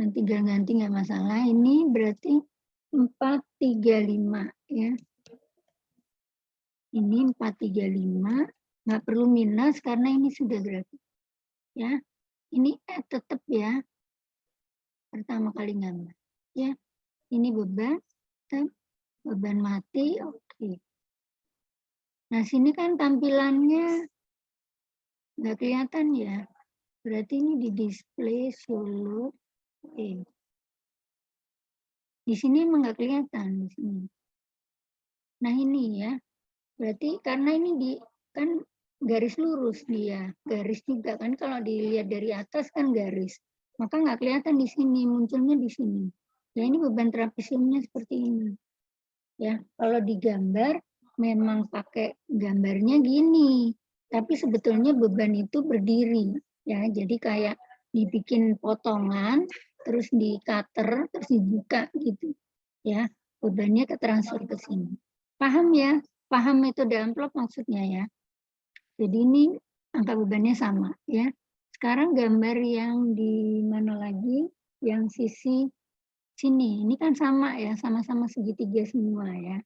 Speaker 1: Nanti ganti nggak masalah. Ini berarti 435 ya. Ini 435, nggak perlu minus karena ini sudah grafik. Ya, ini tetap ya. Pertama kali gambar. Ya, ini beban mati, oke. Nah, sini kan tampilannya nggak kelihatan ya. Berarti ini di display solo. Oke. Di sini emang nggak kelihatan di sini. Nah, ini ya. Berarti karena ini kan garis lurus dia, garis juga kan kalau dilihat dari atas kan garis. Maka nggak kelihatan di sini, munculnya di sini. Ya ini beban trapesiumnya seperti ini. Ya, kalau digambar memang pakai gambarnya gini. Tapi sebetulnya beban itu berdiri. Ya, jadi kayak dibikin potongan, terus di cutter, terus dibuka gitu. Ya, bebannya ketransfer ke sini. Paham ya? Paham metode amplop maksudnya ya. Jadi ini angka bebannya sama ya. Sekarang gambar yang di mana lagi? Yang sisi sini. Ini kan sama ya, sama-sama segitiga semua ya.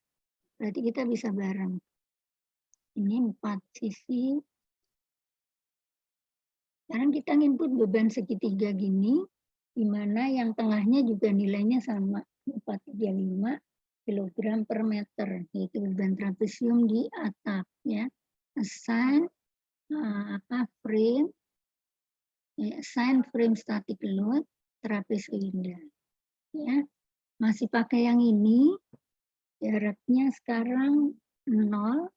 Speaker 1: Berarti kita bisa bareng. Ini 4 sisi. Sekarang kita input beban segitiga gini, di mana yang tengahnya juga nilainya sama, 435 kg per meter, yaitu beban trapesium di atap ya. Assign frame, assign frame static load trapezoidal. Ya, masih pakai yang ini, jaraknya sekarang 0,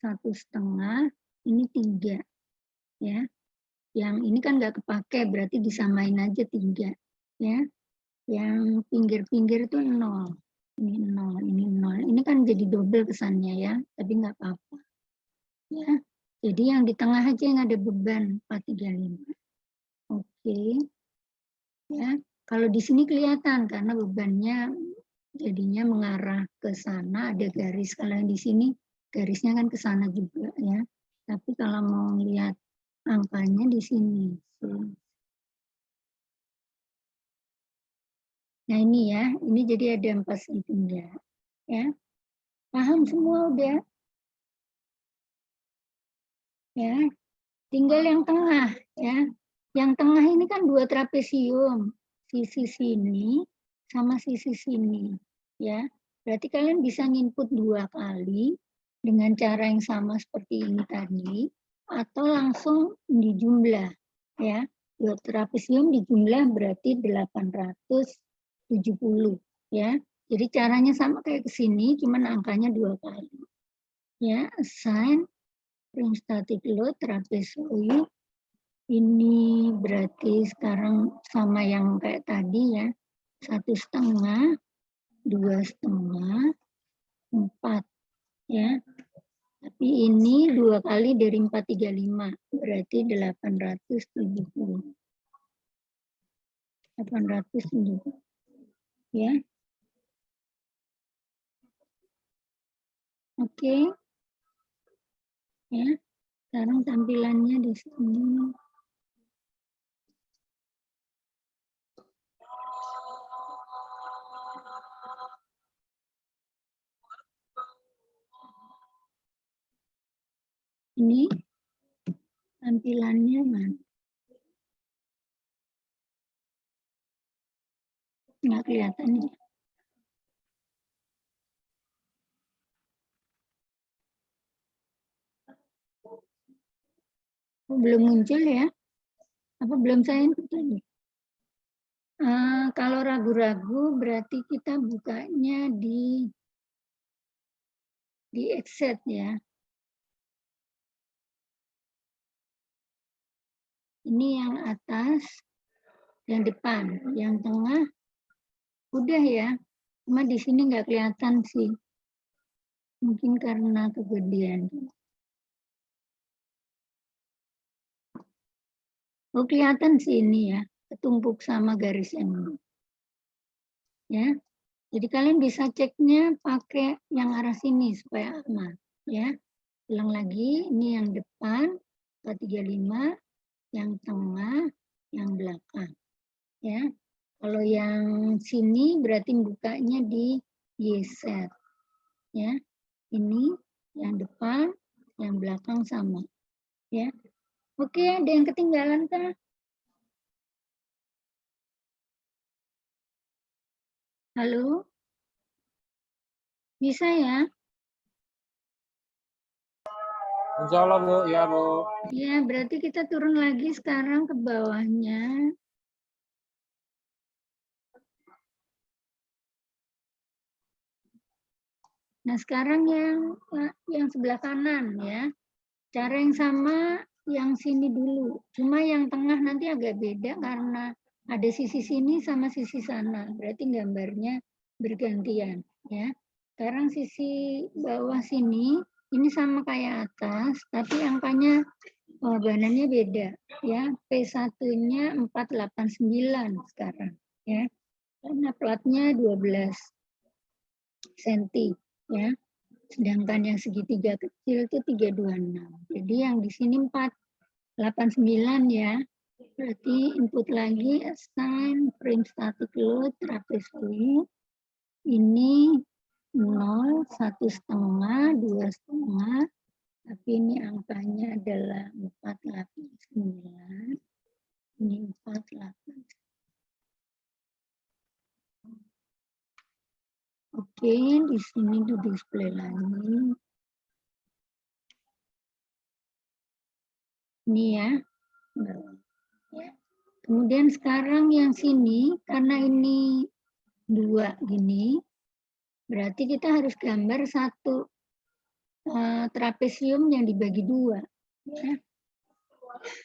Speaker 1: 1,5, ini 3 ya. Yang ini kan nggak kepake, berarti disamain aja 3 ya. Yang pinggir-pinggir itu 0. Ini 0, ini 0. Ini kan jadi double kesannya ya, tapi nggak apa-apa. Ya. Jadi yang di tengah aja yang ada beban 435. Oke. Ya. Kalau di sini kelihatan karena bebannya jadinya mengarah ke sana, ada garis. Kalau yang di sini garisnya kan ke sana juga ya. Tapi kalau mau lihat angkanya di sini. Nah ini ya, ini jadi ada 4 segitiga. Ya, paham semua udah? Ya, tinggal yang tengah ya. Yang tengah ini kan 2 trapesium, sisi sini sama sisi sini. Ya, berarti kalian bisa nginput 2 kali dengan cara yang sama seperti ini tadi, atau langsung dijumlah ya. 2 trapesium dijumlah berarti 870 ya. Jadi caranya sama kayak ke sini, cuman angkanya 2 kali. Ya, assign frame static load trapezoid. Ini berarti sekarang sama yang kayak tadi ya. 1,5, 2,5, 4 ya. Tapi ini 2 kali dari 435, berarti 870. 800 juga. Ya. Oke. Ya. Sekarang tampilannya di sini. Ini tampilannya mana? Nggak kelihatan ya. Belum muncul ya? Apa belum saya input tadi? Kalau ragu-ragu berarti kita bukanya di Exit ya. Ini yang atas, yang depan, yang tengah udah ya. Cuma di sini nggak kelihatan sih. Mungkin karena kegedean. Oh, kelihatan sih ini ya, ketumpuk sama garis ini. Ya. Jadi kalian bisa ceknya pakai yang arah sini supaya aman, ya. Ulang lagi, ini yang depan 435, yang tengah, yang belakang, ya. Kalau yang sini berarti bukanya di Y-set, ya. Ini yang depan, yang belakang sama, ya. Oke, ada yang ketinggalan kah? Halo? Bisa ya?
Speaker 3: Insya Allah Bu, ya Bu.
Speaker 1: Ya, berarti kita turun lagi sekarang ke bawahnya. Nah, sekarang yang sebelah kanan ya. Cara yang sama yang sini dulu. Cuma yang tengah nanti agak beda karena ada sisi sini sama sisi sana. Berarti gambarnya bergantian ya. Sekarang sisi bawah sini ini sama kayak atas, tapi angkanya pengorbanannya beda ya. P1-nya 489 sekarang ya. Karena platnya 12 cm ya. Sedangkan yang segitiga kecil itu 326. Jadi yang di sini 489 ya. Berarti input lagi assign frame static load trapezoid. Ini 0, 1,5, 2,5. Tapi ini angkanya adalah 489. Ini 489. Oke, di sini di display lagi. Ini ya. Kemudian sekarang yang sini, karena ini 2 gini, berarti kita harus gambar satu trapesium yang dibagi 2. Ya.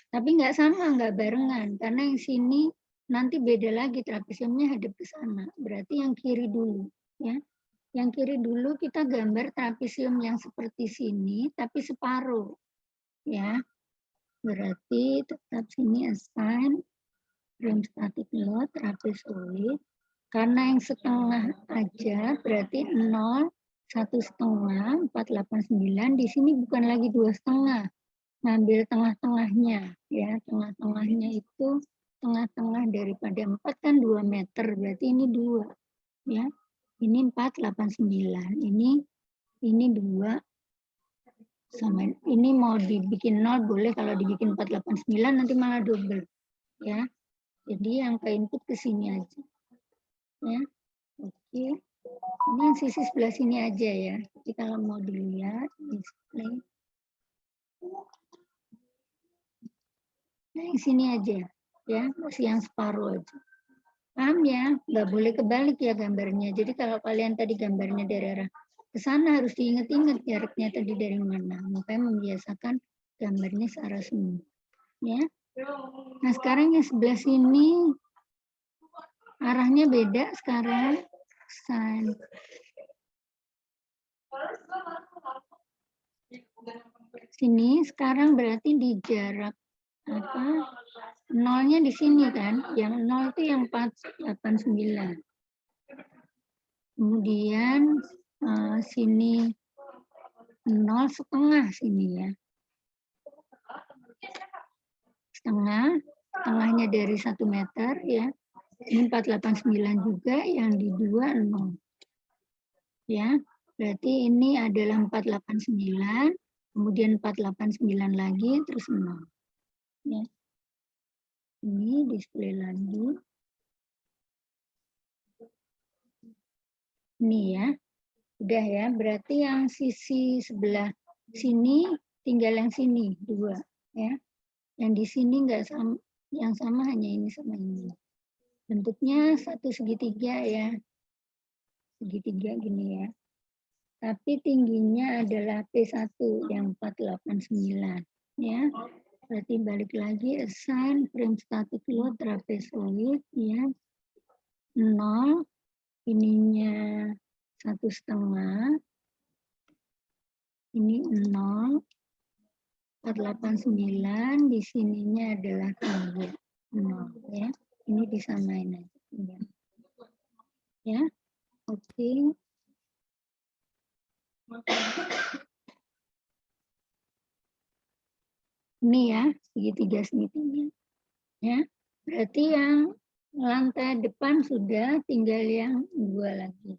Speaker 1: Tapi nggak sama, nggak barengan. Karena yang sini nanti beda lagi, trapesiumnya hadap ke sana. Berarti yang kiri dulu. Ya. Yang kiri dulu kita gambar trapesium yang seperti sini, tapi separuh. Ya. Berarti tetap sini assign frame static load trapezoid. Karena yang setengah aja berarti 0, 1,5, 489. Di sini bukan lagi 2,5. Ngambil tengah-tengahnya ya. Tengah-tengahnya itu tengah-tengah daripada 4 kan 2 meter. Berarti ini 2 ya. Ini 489. Ini 2 sama ini mau dibikin 0 boleh, kalau dibikin 489 nanti malah double ya. Jadi yang ke input ke sini aja. Ya. Oke. Ini yang sisi sebelah sini aja ya. Jadi kalau mau dilihat display. Nah, yang sini aja ya, masih yang separuh aja. Paham ya? Nggak boleh kebalik ya gambarnya. Jadi kalau kalian tadi gambarnya dari arah ke sana harus diingat-ingat jaraknya tadi dari mana. Makanya membiasakan gambarnya searah semua. Ya. Nah, sekarang yang sebelah sini arahnya beda sekarang. Sini sekarang berarti di jarak apa? nolnya di sini kan, yang nol itu yang 489. Kemudian sini 0,5 sini ya. Setengahnya dari 1 meter ya. Ini 489 juga, yang di 2 0. Ya, berarti ini adalah 489, kemudian 489 lagi, terus 0. Ya. Ini display lagi. Ini ya, udah ya, berarti yang sisi sebelah sini tinggal yang sini 2 ya. Yang di sini enggak sama, yang sama hanya ini sama ini. Bentuknya satu segitiga ya, segitiga gini ya. Tapi tingginya adalah P1 yang 489 ya. Berarti balik lagi, assign frame static load trapezoid ya, 0. Ininya 1,5, ini 0, 489, di sininya adalah 3, 0 ya. Ini disamain aja. Ya, oke. Ini ya, segitiga-segitiga. Ya, berarti yang lantai depan sudah, tinggal yang 2 lagi.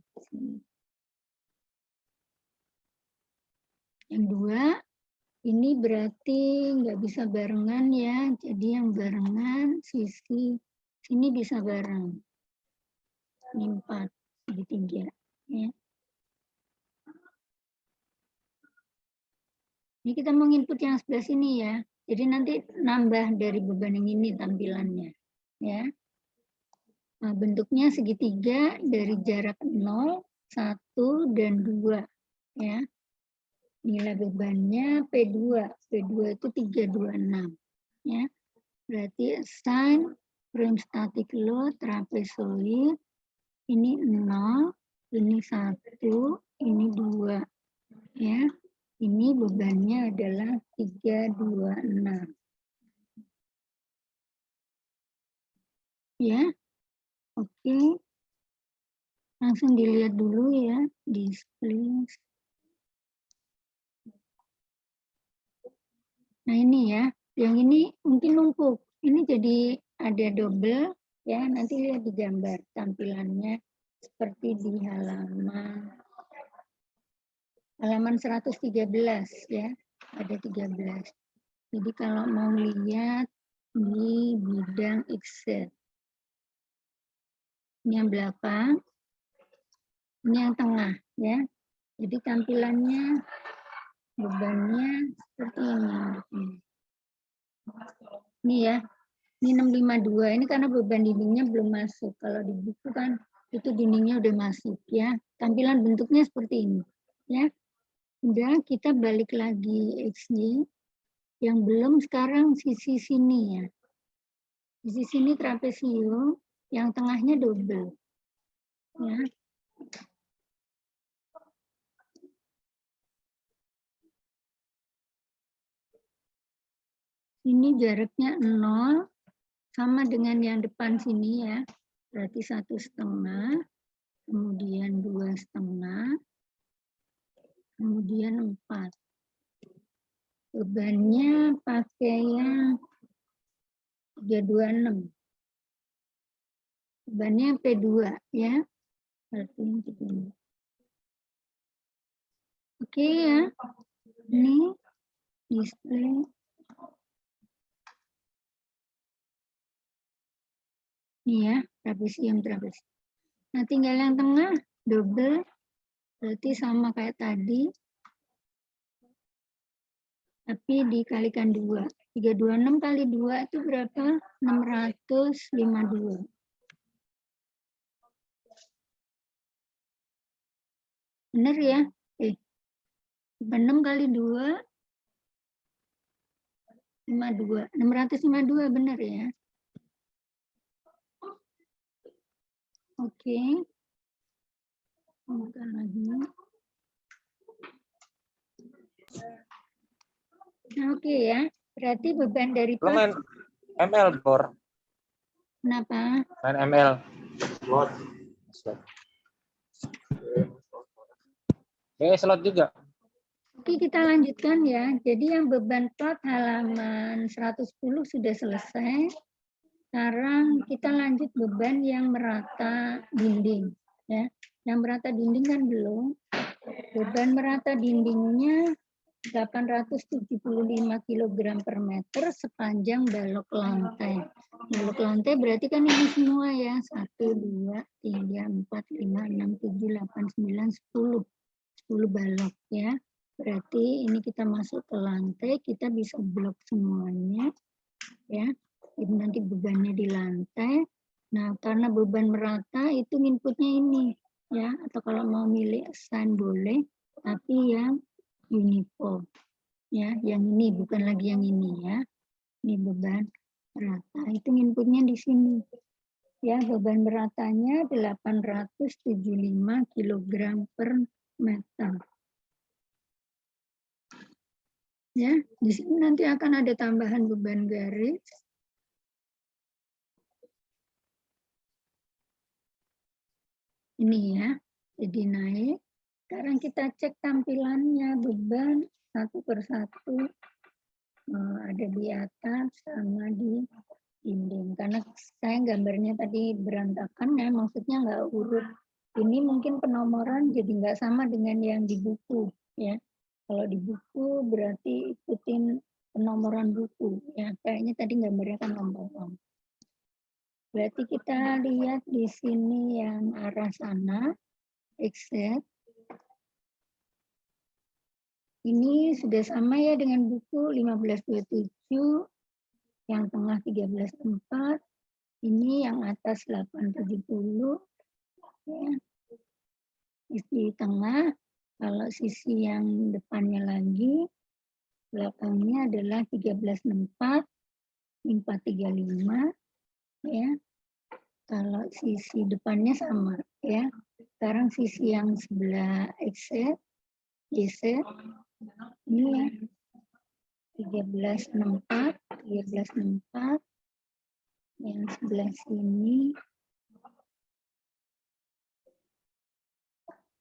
Speaker 1: Yang 2, ini berarti nggak bisa barengan ya. Jadi yang barengan sisi sini bisa bareng. Ini 4, segitiga. Ya. Ini kita mau input yang sebelah sini ya. Jadi nanti nambah dari beban yang ini tampilannya. Ya. Nah, bentuknya segitiga dari jarak 0, 1, dan 2. Ya. Nilai bebannya P2. P2 itu 326. Ya. Berarti assign frame static load trapezoid. Ini 0, ini 1, ini 2. Ya. Ini bebannya adalah 326. Ya. Oke. Langsung dilihat dulu ya, display. Nah ini ya, yang ini mungkin numpuk. Ini jadi ada double ya, nanti lihat di gambar tampilannya seperti di halaman 113 ya, ada 13. Jadi kalau mau lihat di bidang XZ. Ini yang belakang, ini yang tengah ya. Jadi tampilannya bebannya seperti ini. Ini ya, ini 652. Ini karena beban dindingnya belum masuk. Kalau di buku kan itu dindingnya udah masuk ya. Tampilan bentuknya seperti ini ya. Udah, kita balik lagi XY. Yang belum sekarang sisi sini ya. Sisi sini trapesium, yang tengahnya double. Ya. Ini jaraknya 0 sama dengan yang depan sini ya. Berarti 1,5, kemudian 2,5, kemudian 4. Bebannya pakai yang 326. Bebannya P2 ya. Berarti ini. Oke ya. Ini display. Ini ya, trapesium. Nah, tinggal yang tengah double. Berarti sama kayak tadi. Tapi dikalikan 2. 326 kali 2 itu berapa? 652. Benar ya? 6 kali 2, 52. 652 benar ya? Oke. Bukan lagi. Nah, oke ya. Berarti beban dari
Speaker 3: Lemen. ML, Bor.
Speaker 1: Kenapa?
Speaker 3: Main ML.
Speaker 2: Slot.
Speaker 3: Slot juga.
Speaker 1: Oke, kita lanjutkan ya. Jadi yang beban plot halaman 110 sudah selesai. Sekarang kita lanjut beban yang merata dinding. Ya, yang merata dinding kan belum. Beban merata dindingnya 875 kg per meter sepanjang balok lantai. Balok lantai berarti kan ini semua ya. 1, 2, 3, 4, 5, 6, 7, 8, 9, 10. 10 balok ya. Berarti ini kita masuk ke lantai, kita bisa blok semuanya. Ya. Jadi nanti bebannya di lantai. Nah, karena beban merata itu inputnya ini. Ya, atau kalau mau milih assign boleh, tapi yang uniform. Ya, yang ini bukan lagi yang ini ya. Ini beban merata. Itu inputnya di sini. Ya, beban meratanya 875 kg per meter. Ya, di sini nanti akan ada tambahan beban garis. Ini ya, jadi naik. Sekarang kita cek tampilannya beban satu persatu. Ada di atas sama di dinding. Karena saya gambarnya tadi berantakan ya, maksudnya nggak urut. Ini mungkin penomoran jadi nggak sama dengan yang di buku ya. Kalau di buku berarti ikutin penomoran buku ya. Kayaknya tadi gambarnya kan lompat-lompat. Berarti kita lihat di sini yang arah sana, X-Z. Ini sudah sama ya dengan buku 1527, yang tengah 13.4, ini yang atas 870, ya. Di tengah, kalau sisi yang depannya lagi, belakangnya adalah 13.64, 435, ya. Kalau sisi depannya sama, ya. Sekarang sisi yang sebelah XZ, YZ, ini ya. 1364, 1364, yang sebelah sini,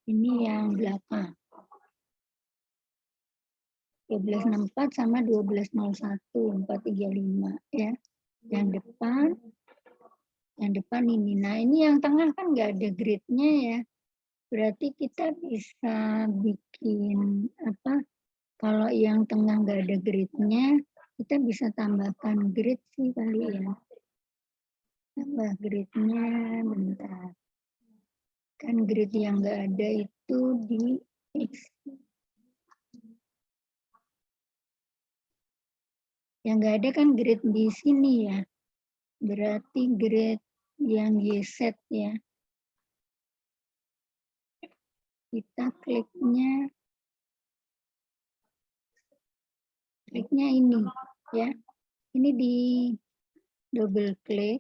Speaker 1: ini yang belakang. 1264 sama 1201, 435 ya. Yang depan ini. Nah, ini yang tengah kan nggak ada grid-nya ya. Berarti kita bisa bikin apa? Kalau yang tengah nggak ada grid-nya, kita bisa tambahkan grid sih kali ya. Tambah grid-nya, bentar. Kan grid yang nggak ada itu di X. Yang nggak ada kan grid di sini ya. Berarti grid yang YZ ya. Kita kliknya ini ya. Ini di double klik.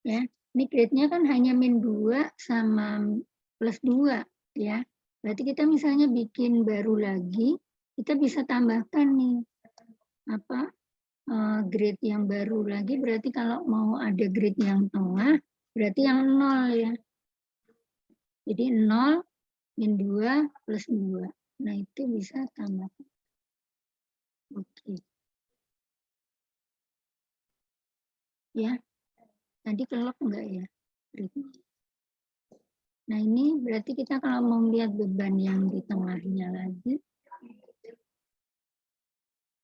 Speaker 1: Ya. Ini gridnya kan hanya min 2 sama plus 2 ya. Berarti kita misalnya bikin baru lagi, kita bisa tambahkan nih apa grid yang baru lagi. Berarti kalau mau ada grid yang tengah, berarti yang 0 ya. Jadi 0 min 2 plus 2. Nah, itu bisa tambah. Oke. Ya. Tadi kelok enggak ya? Nah, ini berarti kita kalau mau lihat beban yang di tengahnya lagi.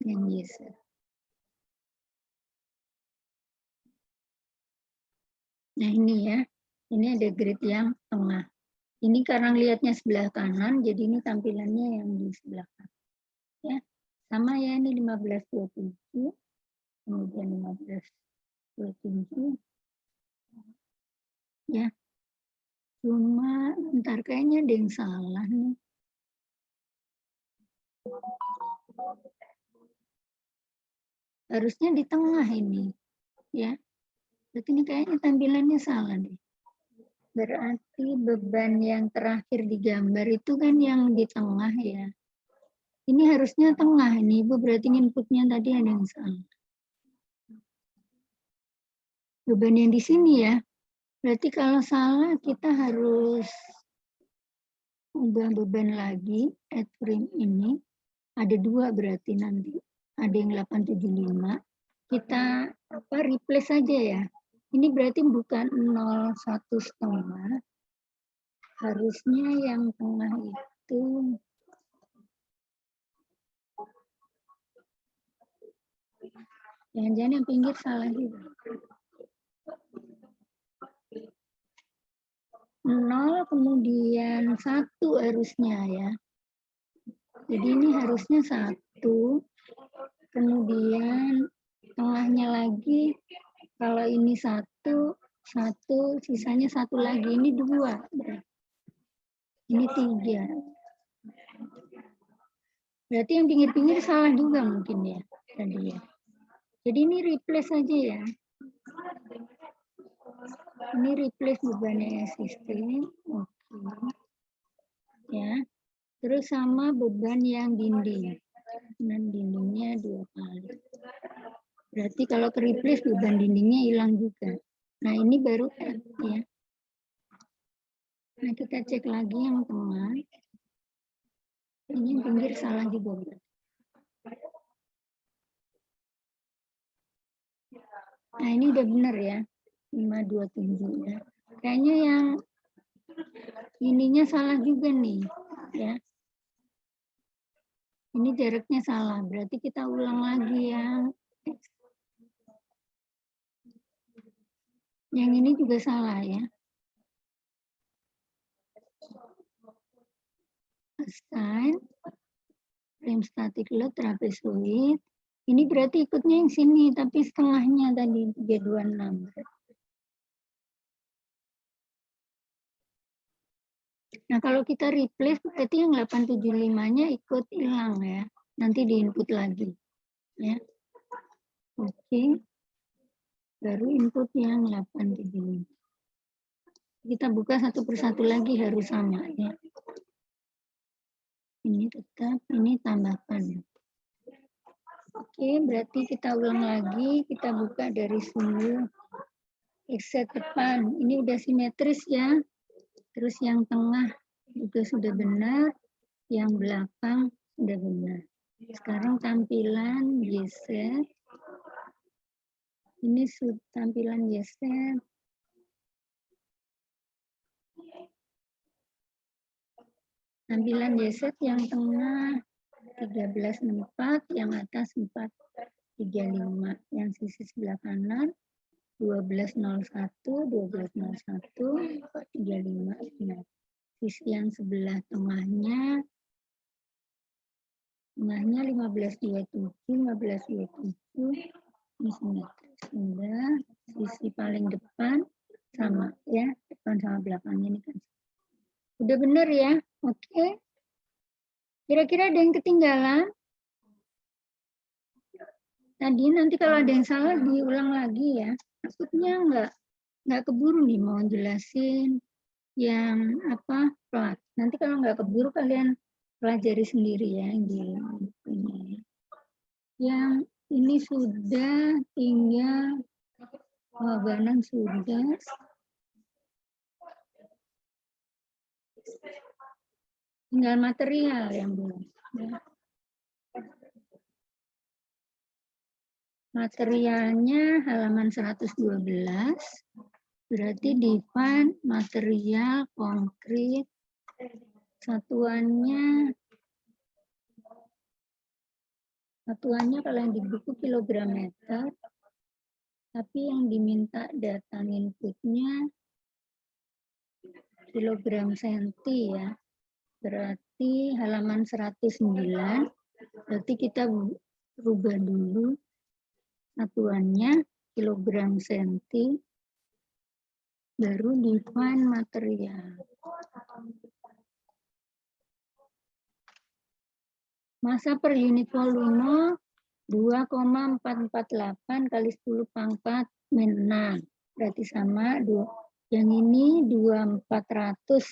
Speaker 1: Yang yes. Nah, ini ya. Ini ada grid yang tengah. Ini karena lihatnya sebelah kanan, jadi ini tampilannya yang di sebelah kanan. Ya. Sama ya, ini 1527. Kemudian 1527. Ya. Cuma ntar kayaknya ada yang salah nih. Harusnya di tengah ini. Ya. Berarti ini kayaknya tampilannya salah deh. Berarti beban yang terakhir di gambar itu kan yang di tengah ya. Ini harusnya tengah ini, Ibu. Berarti inputnya tadi ada yang salah. beban yang di sini ya. Berarti kalau salah kita harus ubah beban lagi. Add frame ini ada 2 berarti nanti. Ada yang 875. Kita replace saja ya. Ini berarti bukan 0,1,5. Harusnya yang tengah itu jangan-jangan yang pinggir salah juga. 0 kemudian 1 harusnya ya. Jadi ini harusnya 1. Kemudian tengahnya lagi, kalau ini 1, sisanya 1 lagi. Ini 2. Ini 3. Berarti yang pinggir-pinggir salah juga mungkin ya tadi ya. Jadi ini replace saja ya. Ini replace bebannya sistem. Oke. Ya. Terus sama beban yang dinding. Dan dindingnya 2 kali. Berarti kalau ke replace beban dindingnya hilang juga. Nah ini baru F ya. Nah kita cek lagi yang tengah. Ini yang pinggir salah juga. Nah ini udah benar ya. 527 ya. Kayaknya yang ininya salah juga nih ya. Ini jaraknya salah. Berarti kita ulang lagi yang ini juga salah ya. Assign frame static load trapezoid. Ini berarti ikutnya yang sini, tapi setengahnya tadi 326. Nah kalau kita replace berarti yang 875-nya ikut hilang ya. Nanti di input lagi. Ya. Oke. Baru input yang 875. Kita buka satu persatu lagi harus sama ya. Ini tetap, ini tambahkan. Oke, berarti kita ulang lagi, kita buka dari sumbu X depan. Ini udah simetris ya. Terus yang tengah juga sudah benar, yang belakang sudah benar. Sekarang tampilan YZ. Ini tampilan YZ. Tampilan YZ yang tengah 1364, yang atas 435, yang sisi sebelah kanan 1201, 1201, 435. Sisi yang sebelah tengahnya 1527, 1527. Ini simetris. Sudah. Sisi paling depan sama ya, depan sama belakangnya ini kan. Udah benar ya? Oke. Kira-kira ada yang ketinggalan? Tadi nanti kalau ada yang salah diulang lagi ya. Maksudnya nggak keburu nih mau jelasin yang plat. Nanti kalau nggak keburu kalian pelajari sendiri ya di ini. Yang ini sudah tinggal pengorbanan sudah. Tinggal material yang belum. Ya. Materialnya halaman 112. Berarti define material konkret. Satuannya kalau yang di buku kilogram meter, tapi yang diminta data inputnya kilogram senti ya. Berarti halaman 109, berarti kita rubah dulu satuannya kilogram senti, baru define material. Massa per unit volume 2,448 kali 10 pangkat min 6. Berarti sama, yang ini 2400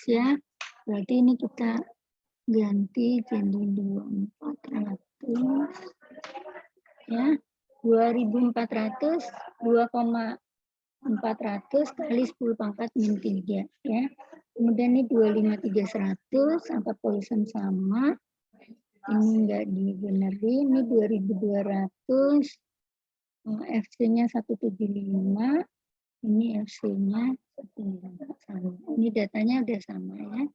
Speaker 1: ya. Berarti ini kita ganti jadi 2400 ya. 2400 2,448 400 kali 10 pangkat min 3 ya. Kemudian ini 253.100 angka Poisson sama. Ini enggak dibenerin, ini 2200. FC-nya 175. Ini FC-nya 175. Ini datanya udah sama ya.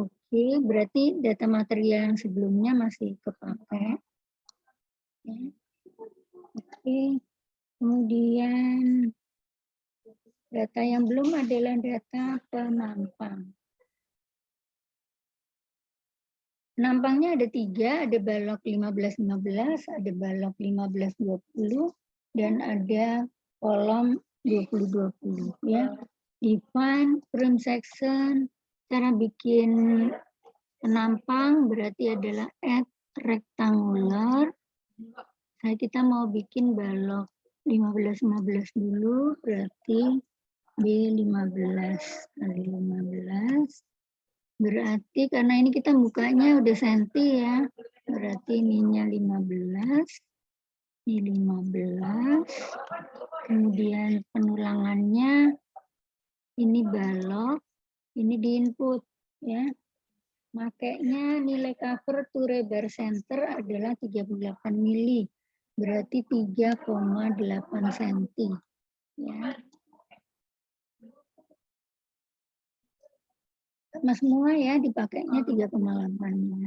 Speaker 1: Oke, berarti data material yang sebelumnya masih kepakai. Ya. Oke, kemudian data yang belum adalah data penampang. Penampangnya ada 3, ada balok 15-15, ada balok 15-20, dan ada kolom 20-20 ya. Define frame section, cara bikin penampang berarti adalah add rectangular. Nah, kita mau bikin balok 15-15 dulu, berarti B15 kali 15. Berarti karena ini kita bukanya udah senti ya, berarti ininya 15, ini 15, kemudian penulangannya ini balok, ini di input ya. Makanya nilai cover to rebar center adalah 38 mili, berarti 3,8 cm ya. Sama semua ya, dipakainya 3,8 ya.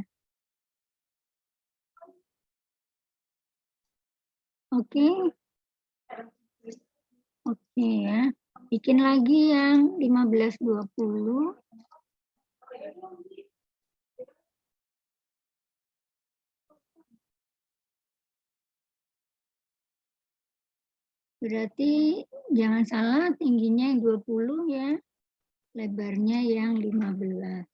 Speaker 1: Oke. Oke ya. Bikin lagi yang 15-20. Berarti jangan salah tingginya yang 20 ya. Lebarnya yang 15.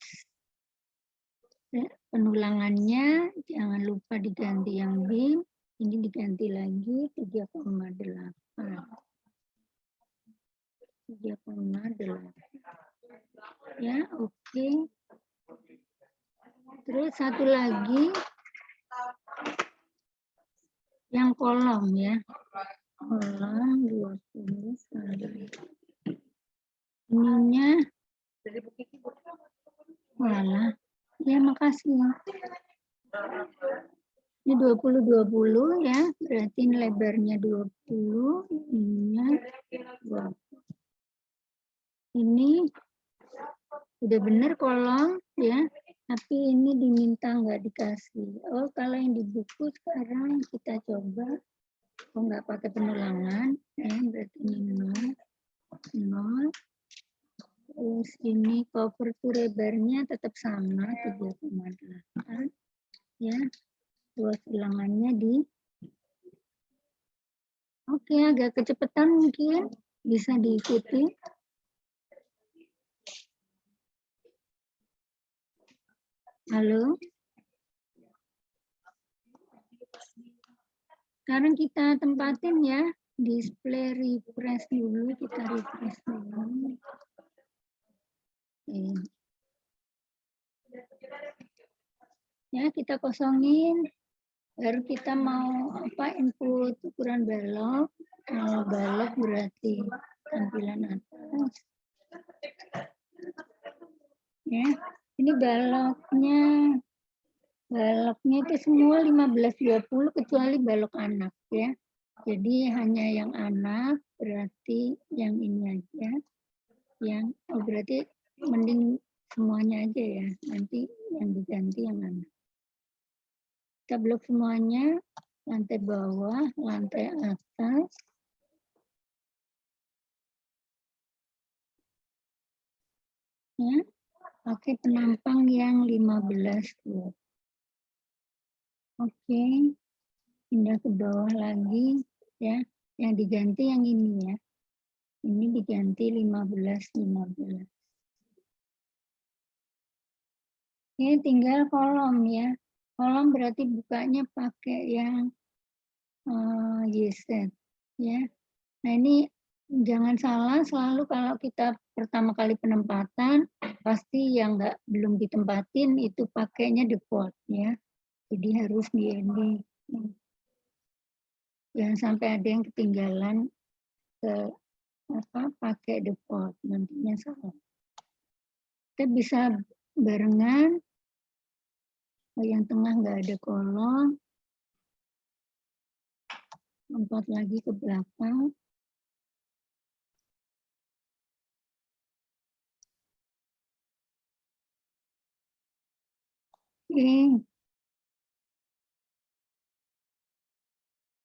Speaker 1: Penulangannya jangan lupa diganti yang B. Ini diganti lagi 3,8. 3,8. Ya, oke. Terus satu lagi yang kolom ya. Kolom 20 kali. Ininya walah. Ya, makasih. Ini 20-20 ya, berarti lebarnya 20, ininya 20. Ini udah bener kolom ya, tapi ini diminta nggak dikasih. Oh, kalau yang di buku sekarang kita coba, oh nggak pakai penulangan, ya, berarti ini 0. Terus ini cover to rebarnya tetap sama 3,8 ya. Luas ulangannya di oke, agak kecepatan mungkin bisa diikuti. Halo. Sekarang kita tempatin ya, display refresh dulu, kita refresh dulu. Oke. Ya, kita kosongin. Baru kita mau apa input ukuran balok. Kalau balok berarti tampilan atas. Ya, ini baloknya. Baloknya itu semua 15-20 kecuali balok anak ya. Jadi hanya yang anak berarti yang ini aja. Yang berarti mending semuanya aja ya. Nanti yang diganti yang anak. Kita blok semuanya, lantai bawah, lantai atas. Ya, pakai penampang yang 15-20. Oke, pindah ke bawah lagi ya. Yang diganti yang ini ya. Ini diganti 15-15. Ini tinggal kolom ya. Kolom berarti bukanya pakai yang YZ ya. Nah ini jangan salah, selalu kalau kita pertama kali penempatan pasti yang belum ditempatin itu pakainya default ya. Jadi harus di ini. Jangan sampai ada yang ketinggalan ke pakai default, nantinya salah. Kita bisa barengan, yang tengah nggak ada kolom, lompat lagi ke belakang. Oke.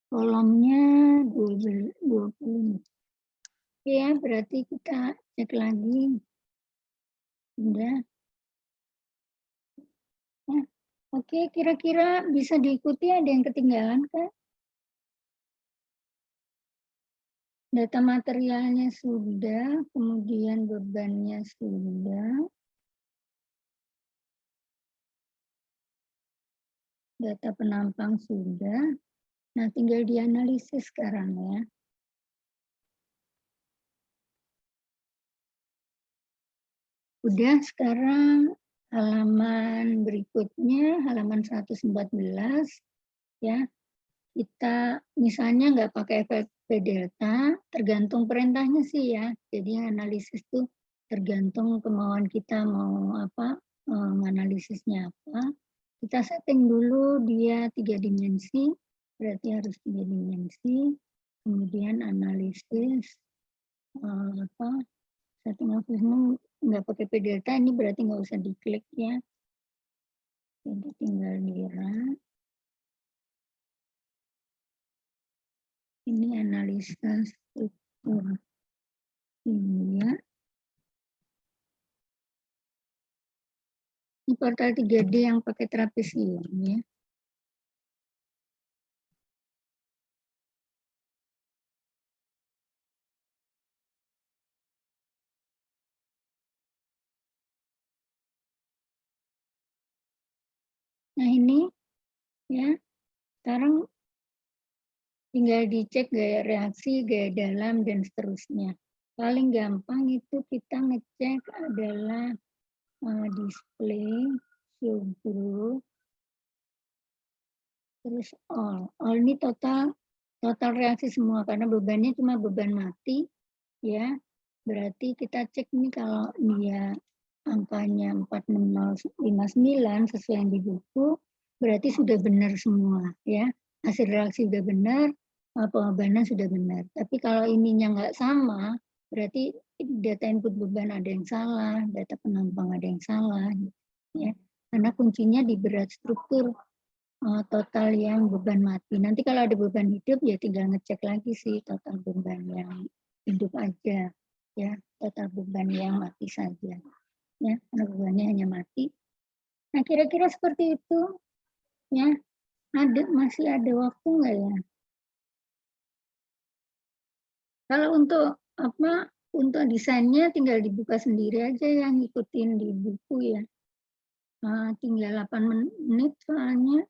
Speaker 1: Kolomnya 20. Oke ya, berarti kita cek lagi. Sudah. Nah, oke, kira-kira bisa diikuti, ada yang ketinggalan Kak? Data materialnya sudah, kemudian bebannya sudah. Data penampang sudah. Nah, tinggal dianalisis sekarang ya. Udah, sekarang halaman berikutnya, halaman 114, ya. Kita misalnya nggak pakai FP delta, tergantung perintahnya sih ya. Jadi analisis itu tergantung kemauan kita mau apa, menganalisisnya apa. Kita setting dulu dia 3 dimensi, berarti harus 3 dimensi. Kemudian analisis, setting ini nggak pakai P delta, ini berarti nggak usah diklik ya. Jadi tinggal di-run. Ini analisa struktur kimia. Ini portal 3D yang pakai trapesium ya. Nah ini ya, sekarang tinggal dicek gaya reaksi, gaya dalam, dan seterusnya. Paling gampang itu kita ngecek adalah display, show group, terus all. All ini total reaksi semua, karena bebannya cuma beban mati, ya. Berarti kita cek nih kalau dia angkanya 46059 sesuai yang di buku, berarti sudah benar semua ya. Hasil reaksi sudah benar, pengembangan sudah benar. Tapi kalau ininya nggak sama, berarti data input beban ada yang salah, data penampang ada yang salah, ya. Karena kuncinya di berat struktur total yang beban mati. Nanti kalau ada beban hidup ya tinggal ngecek lagi sih total beban yang hidup aja, ya, total beban yang mati saja, ya, karena bebannya hanya mati. Nah kira-kira seperti itu, ya. Masih ada waktu nggak ya? Kalau untuk apa? Untuk desainnya tinggal dibuka sendiri aja yang ngikutin di buku ya. Tinggal 8 menit soalnya,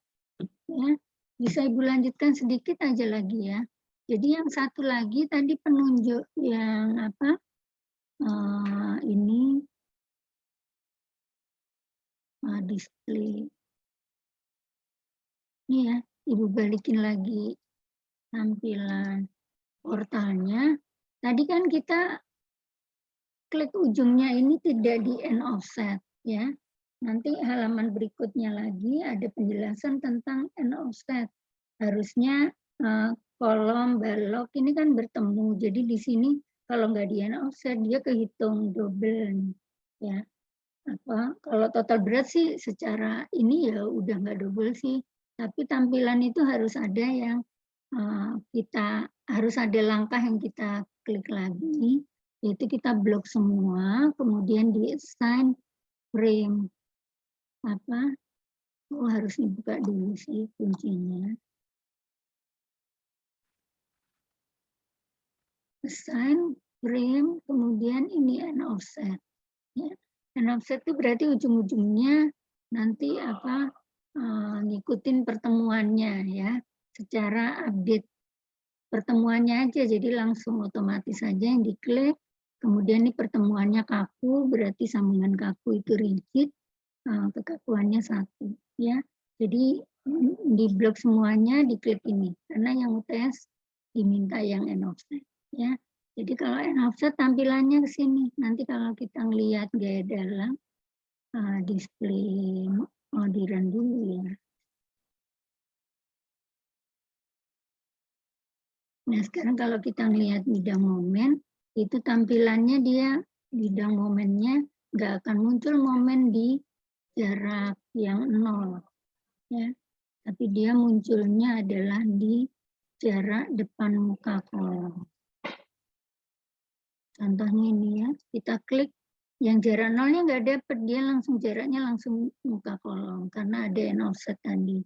Speaker 1: ya. Bisa Ibu lanjutkan sedikit aja lagi ya. Jadi yang satu lagi tadi penunjuk yang apa? Ini display. Ini ya, Ibu balikin lagi tampilan portalnya. Tadi kan kita klik ujungnya ini tidak di end offset ya. Nanti halaman berikutnya lagi ada penjelasan tentang end offset. Harusnya kolom balok ini kan bertemu. Jadi di sini kalau nggak di end offset dia kehitung double ya. Kalau total berat sih secara ini ya udah nggak double sih. Tapi tampilan itu harus ada yang kita harus ada langkah yang kita klik lagi, yaitu kita blok semua, kemudian di assign frame harus dibuka dulu sih kuncinya. Assign frame, kemudian ini end offset. Ya. End offset itu berarti ujung-ujungnya nanti ngikutin pertemuannya ya, secara update pertemuannya aja, jadi langsung otomatis saja yang diklik. Kemudian ini pertemuannya kaku, berarti sambungan kaku itu rigid, kekakuannya 1 ya. Jadi di blok semuanya diklik ini, karena yang UTS diminta yang end offset ya. Jadi kalau end offset tampilannya ke sini. Nanti kalau kita ngelihat gaya dalam, display modern dulu ya. Nah sekarang kalau kita ngelihat bidang momen, itu tampilannya dia bidang momennya nggak akan muncul momen di jarak yang 0. Ya. Tapi dia munculnya adalah di jarak depan muka kolom. Contohnya ini ya, kita klik yang jarak 0-nya nggak dapat, dia langsung jaraknya langsung muka kolom karena ada end offset tadi.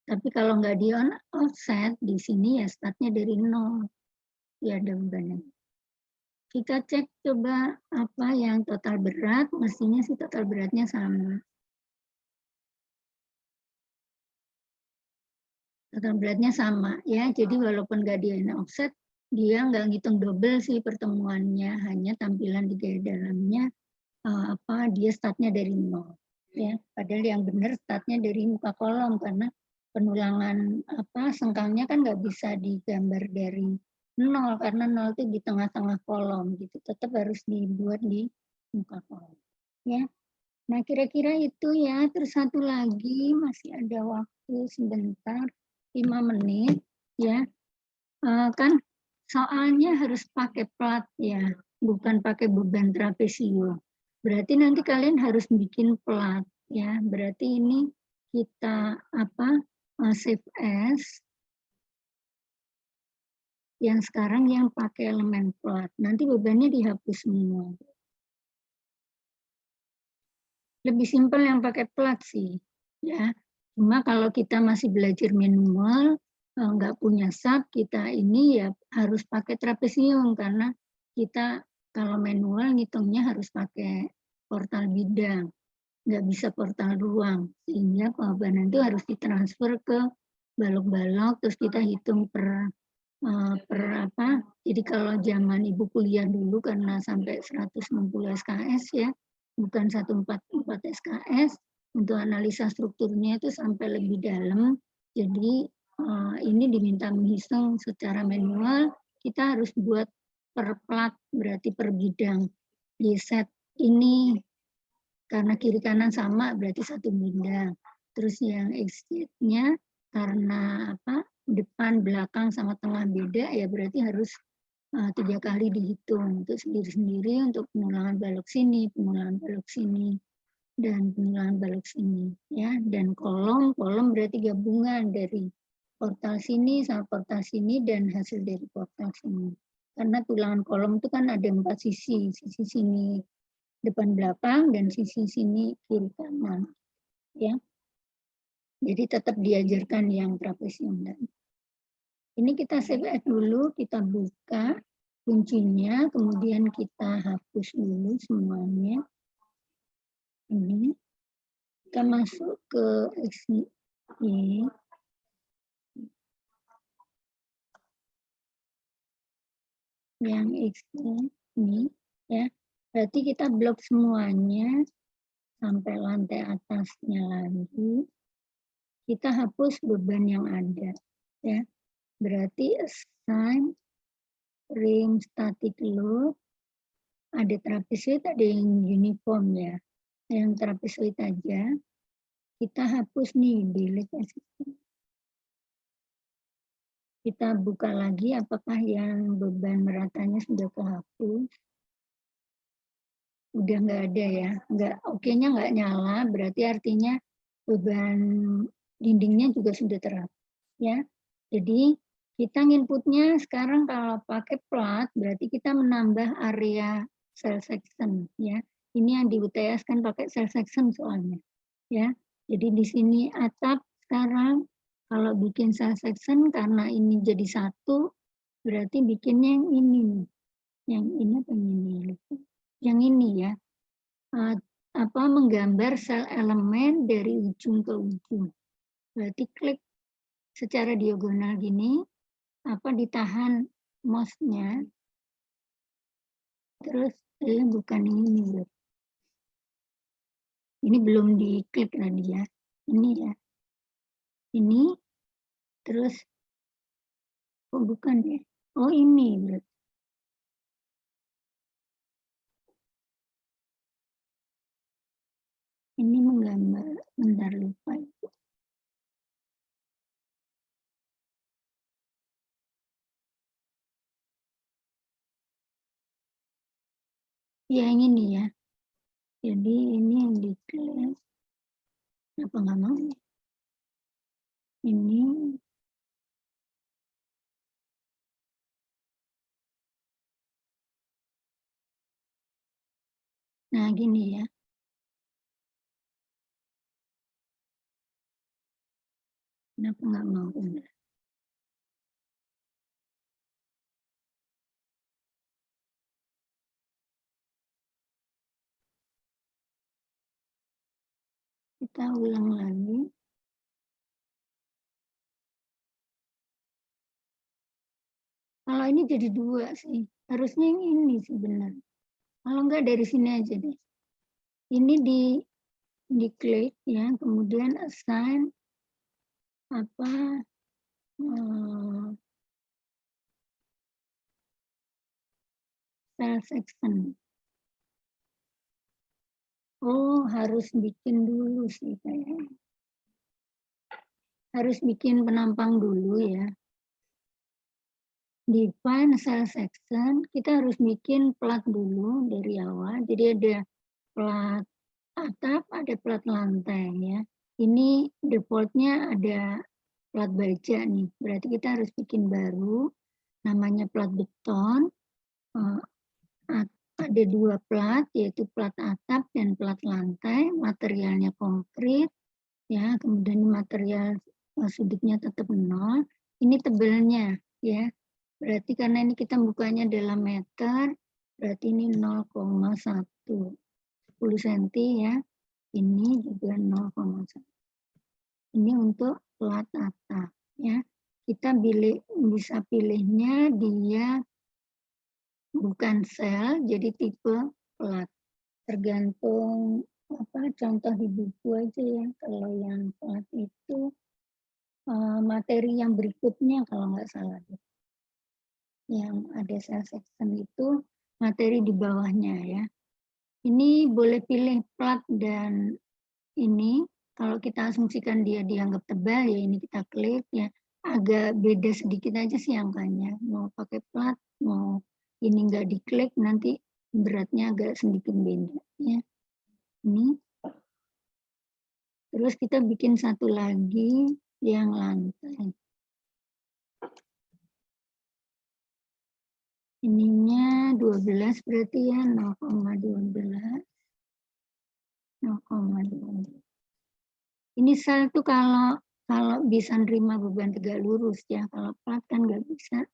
Speaker 1: Tapi kalau nggak di on offset, di sini ya startnya dari 0. Ya ada bebannya. Kita cek coba apa yang total berat, mestinya sih total beratnya sama. Total beratnya sama ya, jadi walaupun nggak di end offset, dia nggak ngitung double sih pertemuannya, hanya tampilan di gaya dalamnya dia startnya dari 0 ya. Padahal yang benar startnya dari muka kolom karena penulangan sengkangnya kan nggak bisa digambar dari 0 karena 0 itu di tengah-tengah kolom gitu. Tetap harus dibuat di muka kolom ya. Nah, kira-kira itu ya. Terus satu lagi masih ada waktu sebentar 5 menit ya. Kan soalnya harus pakai plat ya, bukan pakai beban trapesium. Berarti nanti kalian harus bikin plat ya. Berarti ini kita save as yang sekarang yang pakai elemen plat. Nanti bebannya dihapus semua. Lebih simpel yang pakai plat sih ya. Cuma kalau kita masih belajar manual, nggak punya sub, kita ini ya harus pakai trapesium karena kita kalau manual ngitungnya harus pakai portal bidang, nggak bisa portal ruang, sehingga pengorbanan itu harus ditransfer ke balok-balok, terus kita hitung per jadi kalau zaman ibu kuliah dulu karena sampai 160 SKS ya, bukan 144 SKS, untuk analisa strukturnya itu sampai lebih dalam. Jadi ini diminta menghitung secara manual, kita harus buat per plat, berarti per bidang. Di set ini karena kiri kanan sama berarti satu bidang. Terus yang exit-nya karena depan, belakang, sama tengah beda ya berarti harus 3 kali dihitung untuk sendiri-sendiri untuk pengulangan balok sini, pengulangan balok sini, dan pengulangan balok sini ya. Dan kolom berarti gabungan dari portal sini sama portal sini dan hasil dari portal sini. Karena tulangan kolom itu kan ada 4 sisi sini depan belakang dan sisi sini kiri kanan ya. Jadi tetap diajarkan yang trapesium. Ini kita save as dulu, kita buka kuncinya, kemudian kita hapus dulu semuanya. Ini kita masuk ke XI. Yang XI ini ya. Berarti kita blok semuanya sampai lantai atasnya lagi. Kita hapus beban yang ada ya. Berarti assign rim static load, ada trapezoid, ada yang uniform ya. Yang trapezoid aja, kita hapus nih, delete assistant. Kita buka lagi apakah yang beban meratanya sudah kehapus. Udah nggak ada ya, oke-nya nggak nyala, berarti artinya beban dindingnya juga sudah terhapus ya. Jadi kita inputnya sekarang kalau pakai plat berarti kita menambah area cell section ya. Ini yang di UTS kan pakai cell section soalnya ya. Jadi di sini atap sekarang kalau bikin cell section karena ini jadi satu berarti bikinnya yang ini nih. Yang ini apa ini? Yang ini ya. Menggambar sel elemen dari ujung ke ujung. Berarti klik secara diagonal gini, ditahan mouse-nya, terus bukan ini, ini belum diklik tadi ya, ini ya, ini, terus, bukan ya, ini, Ini menggambar, bentar lupa itu. Ya yang ini ya. Jadi ini yang diklik. Kenapa nggak mau? Ini. Nah gini ya. Kenapa nggak mau? Kita ulang lagi. Kalau ini jadi 2 sih. Harusnya yang ini sih benar. Kalau enggak dari sini aja deh. Ini diklik ya, kemudian assign cell section. Oh, harus bikin dulu sih kayaknya. Harus bikin penampang dulu ya. Define cell section, kita harus bikin plat dulu dari awal. Jadi ada plat atap, ada plat lantai ya. Ini defaultnya ada plat baja nih. Berarti kita harus bikin baru, namanya plat beton. Ada 2 plat, yaitu plat atap dan plat lantai. Materialnya konkrit, ya. Kemudian material sudutnya tetap 0. Ini tebelnya, ya. Berarti karena ini kita bukanya dalam meter, berarti ini 0,1 10 cm ya. Ini juga 0,1. Ini untuk plat atap ya. Kita bisa pilihnya dia bukan sel, jadi tipe plat. Tergantung contoh di buku aja ya. Kalau yang plat itu materi yang berikutnya kalau nggak salah. Yang ada cell section itu materi di bawahnya ya. Ini boleh pilih plat dan ini kalau kita asumsikan dia dianggap tebal ya ini kita klik ya. Agak beda sedikit aja sih angkanya. Mau pakai plat, mau ini nggak diklik nanti beratnya agak sedikit beda ya. Ini. Terus kita bikin satu lagi yang lantai. Ininya 12 berarti ya 0,12. 0,12. Ini sel tuh kalau bisa nerima beban tegak lurus ya. Kalau plat kan nggak bisa.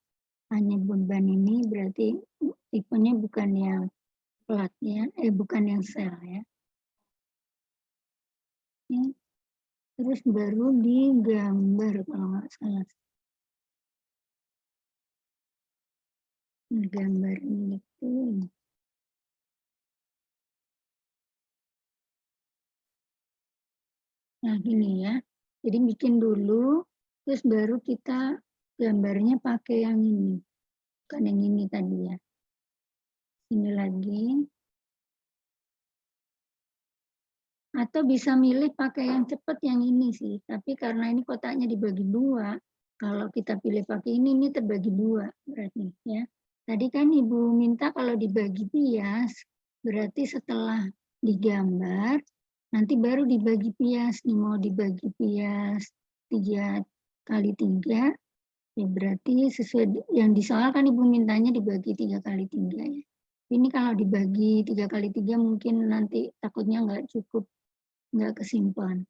Speaker 1: Hanya beban ini berarti tipenya bukan yang plat ya. Bukan yang sel ya. Ini. Terus baru digambar kalau nggak salah. Gambar ini tuh. Nah gini ya, jadi bikin dulu, terus baru kita gambarnya pakai yang ini. Bukan yang ini tadi ya. Ini lagi. Atau bisa milih pakai yang cepat yang ini sih. Tapi karena ini kotaknya dibagi 2, kalau kita pilih pakai ini terbagi 2 berarti ya. Tadi kan Ibu minta kalau dibagi pias, berarti setelah digambar, nanti baru dibagi pias. Nih mau dibagi pias 3x3, ya berarti sesuai yang disoalkan Ibu mintanya dibagi 3x3 ya. Ini kalau dibagi 3x3 mungkin nanti takutnya nggak cukup, nggak kesimpan.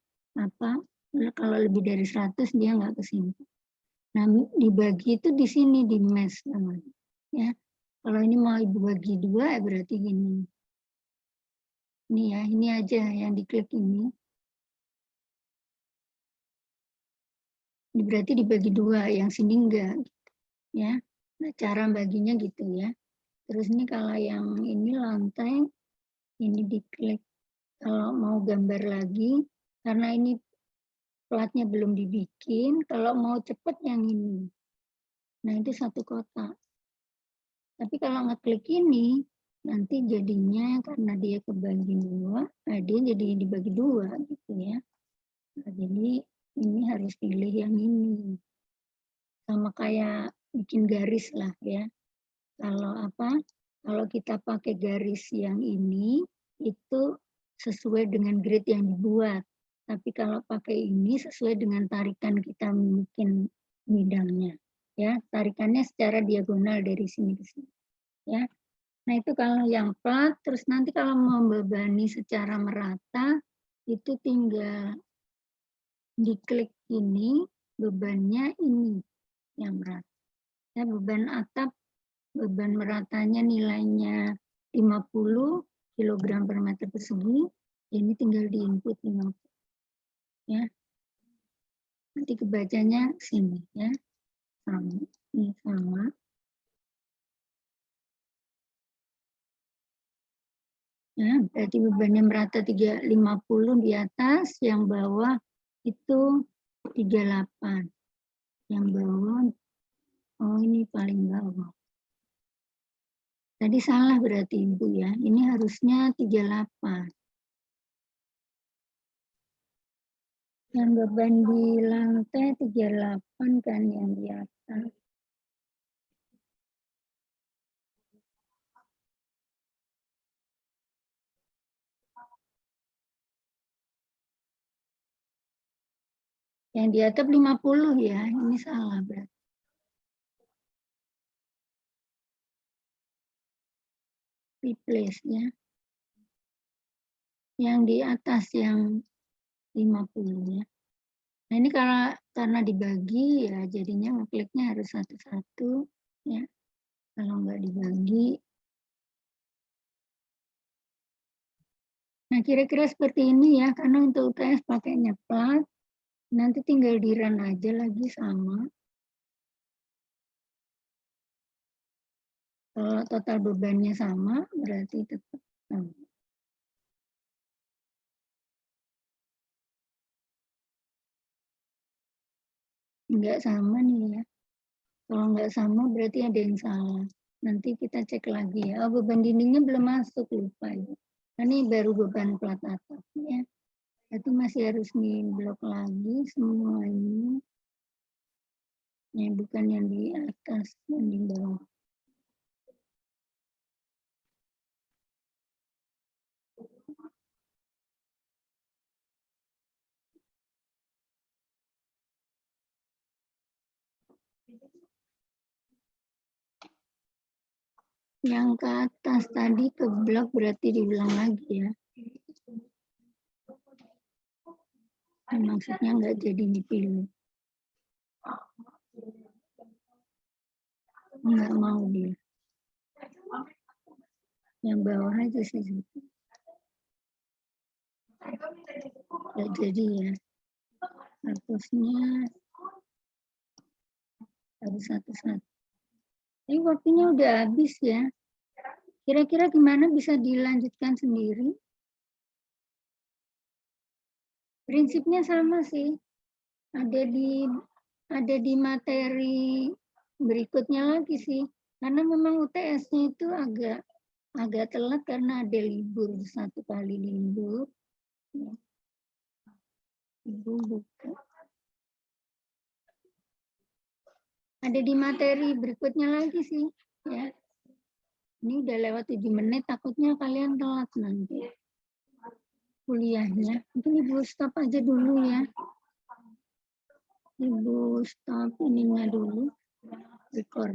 Speaker 1: Kalau lebih dari 100 dia nggak kesimpan. Nah dibagi itu di sini di mesh namanya. Ya, kalau ini mau Ibu bagi 2 ya berarti gini. Ini ya, ini aja yang diklik ini. Ini berarti dibagi 2, yang sini enggak. Ya, nah cara baginya gitu ya. Terus ini kalau yang ini lantai, ini diklik. Kalau mau gambar lagi, karena ini platnya belum dibikin, kalau mau cepet yang ini. Nah itu satu kotak. Tapi kalau ngeklik ini, nanti jadinya karena dia kebagi dua, dia jadi dibagi dua gitu ya. Nah, jadi ini harus pilih yang ini. Sama kayak bikin garis lah ya. Kalau kita pakai garis yang ini itu sesuai dengan grid yang dibuat. Tapi kalau pakai ini sesuai dengan tarikan kita bikin bidangnya. Ya, tarikannya secara diagonal dari sini ke sini. Ya. Nah, itu kalau yang plat, terus nanti kalau membebani secara merata itu tinggal diklik ini, bebannya ini yang merata. Ya, beban atap, beban meratanya nilainya 50 kg per meter persegi, ini tinggal di input 50. Ya. Nanti kebacanya sini ya. Sama, ini sama. Ya, berarti bebannya merata 350 di atas, yang bawah itu 38. Yang bawah, oh ini paling bawah. Tadi salah berarti Ibu ya, ini harusnya 38. Yang beban di lantai 38 kan yang di atas. Yang di atap 50 ya, ini salah berarti. Replace ya. Yang di atas yang 50 ya. Nah ini karena dibagi ya jadinya ngekliknya harus satu-satu ya. Kalau nggak dibagi. Nah kira-kira seperti ini ya, karena untuk UTS pakainya plat, nanti tinggal di run aja lagi sama. Kalau total bebannya sama, berarti tetap sama. Nggak sama nih ya. Kalau nggak sama berarti ada yang salah. Nanti kita cek lagi ya. Oh, beban dindingnya belum masuk, lupa ya. Ini baru beban plat atap ya. Berarti masih harus di-blok lagi semuanya. Ya, bukan yang di atas, yang di bawah. Yang ke atas tadi ke blok berarti diulang lagi ya. Maksudnya nggak jadi dipilih. Nggak mau dia. Yang bawah aja sih. Nggak jadi ya. Hapusnya harus satu-satu. Ini waktunya udah habis ya. Kira-kira gimana bisa dilanjutkan sendiri? Prinsipnya sama sih. Ada di materi berikutnya lagi sih. Karena memang UTS-nya itu agak telat karena ada libur, 1 kali libur. Ibu buka. Ada di materi berikutnya lagi sih. Ya. Ini udah lewat 7 menit, takutnya kalian telat nanti kuliahnya. Mungkin Ibu stop aja dulu ya. Ibu stop ininya dulu, record.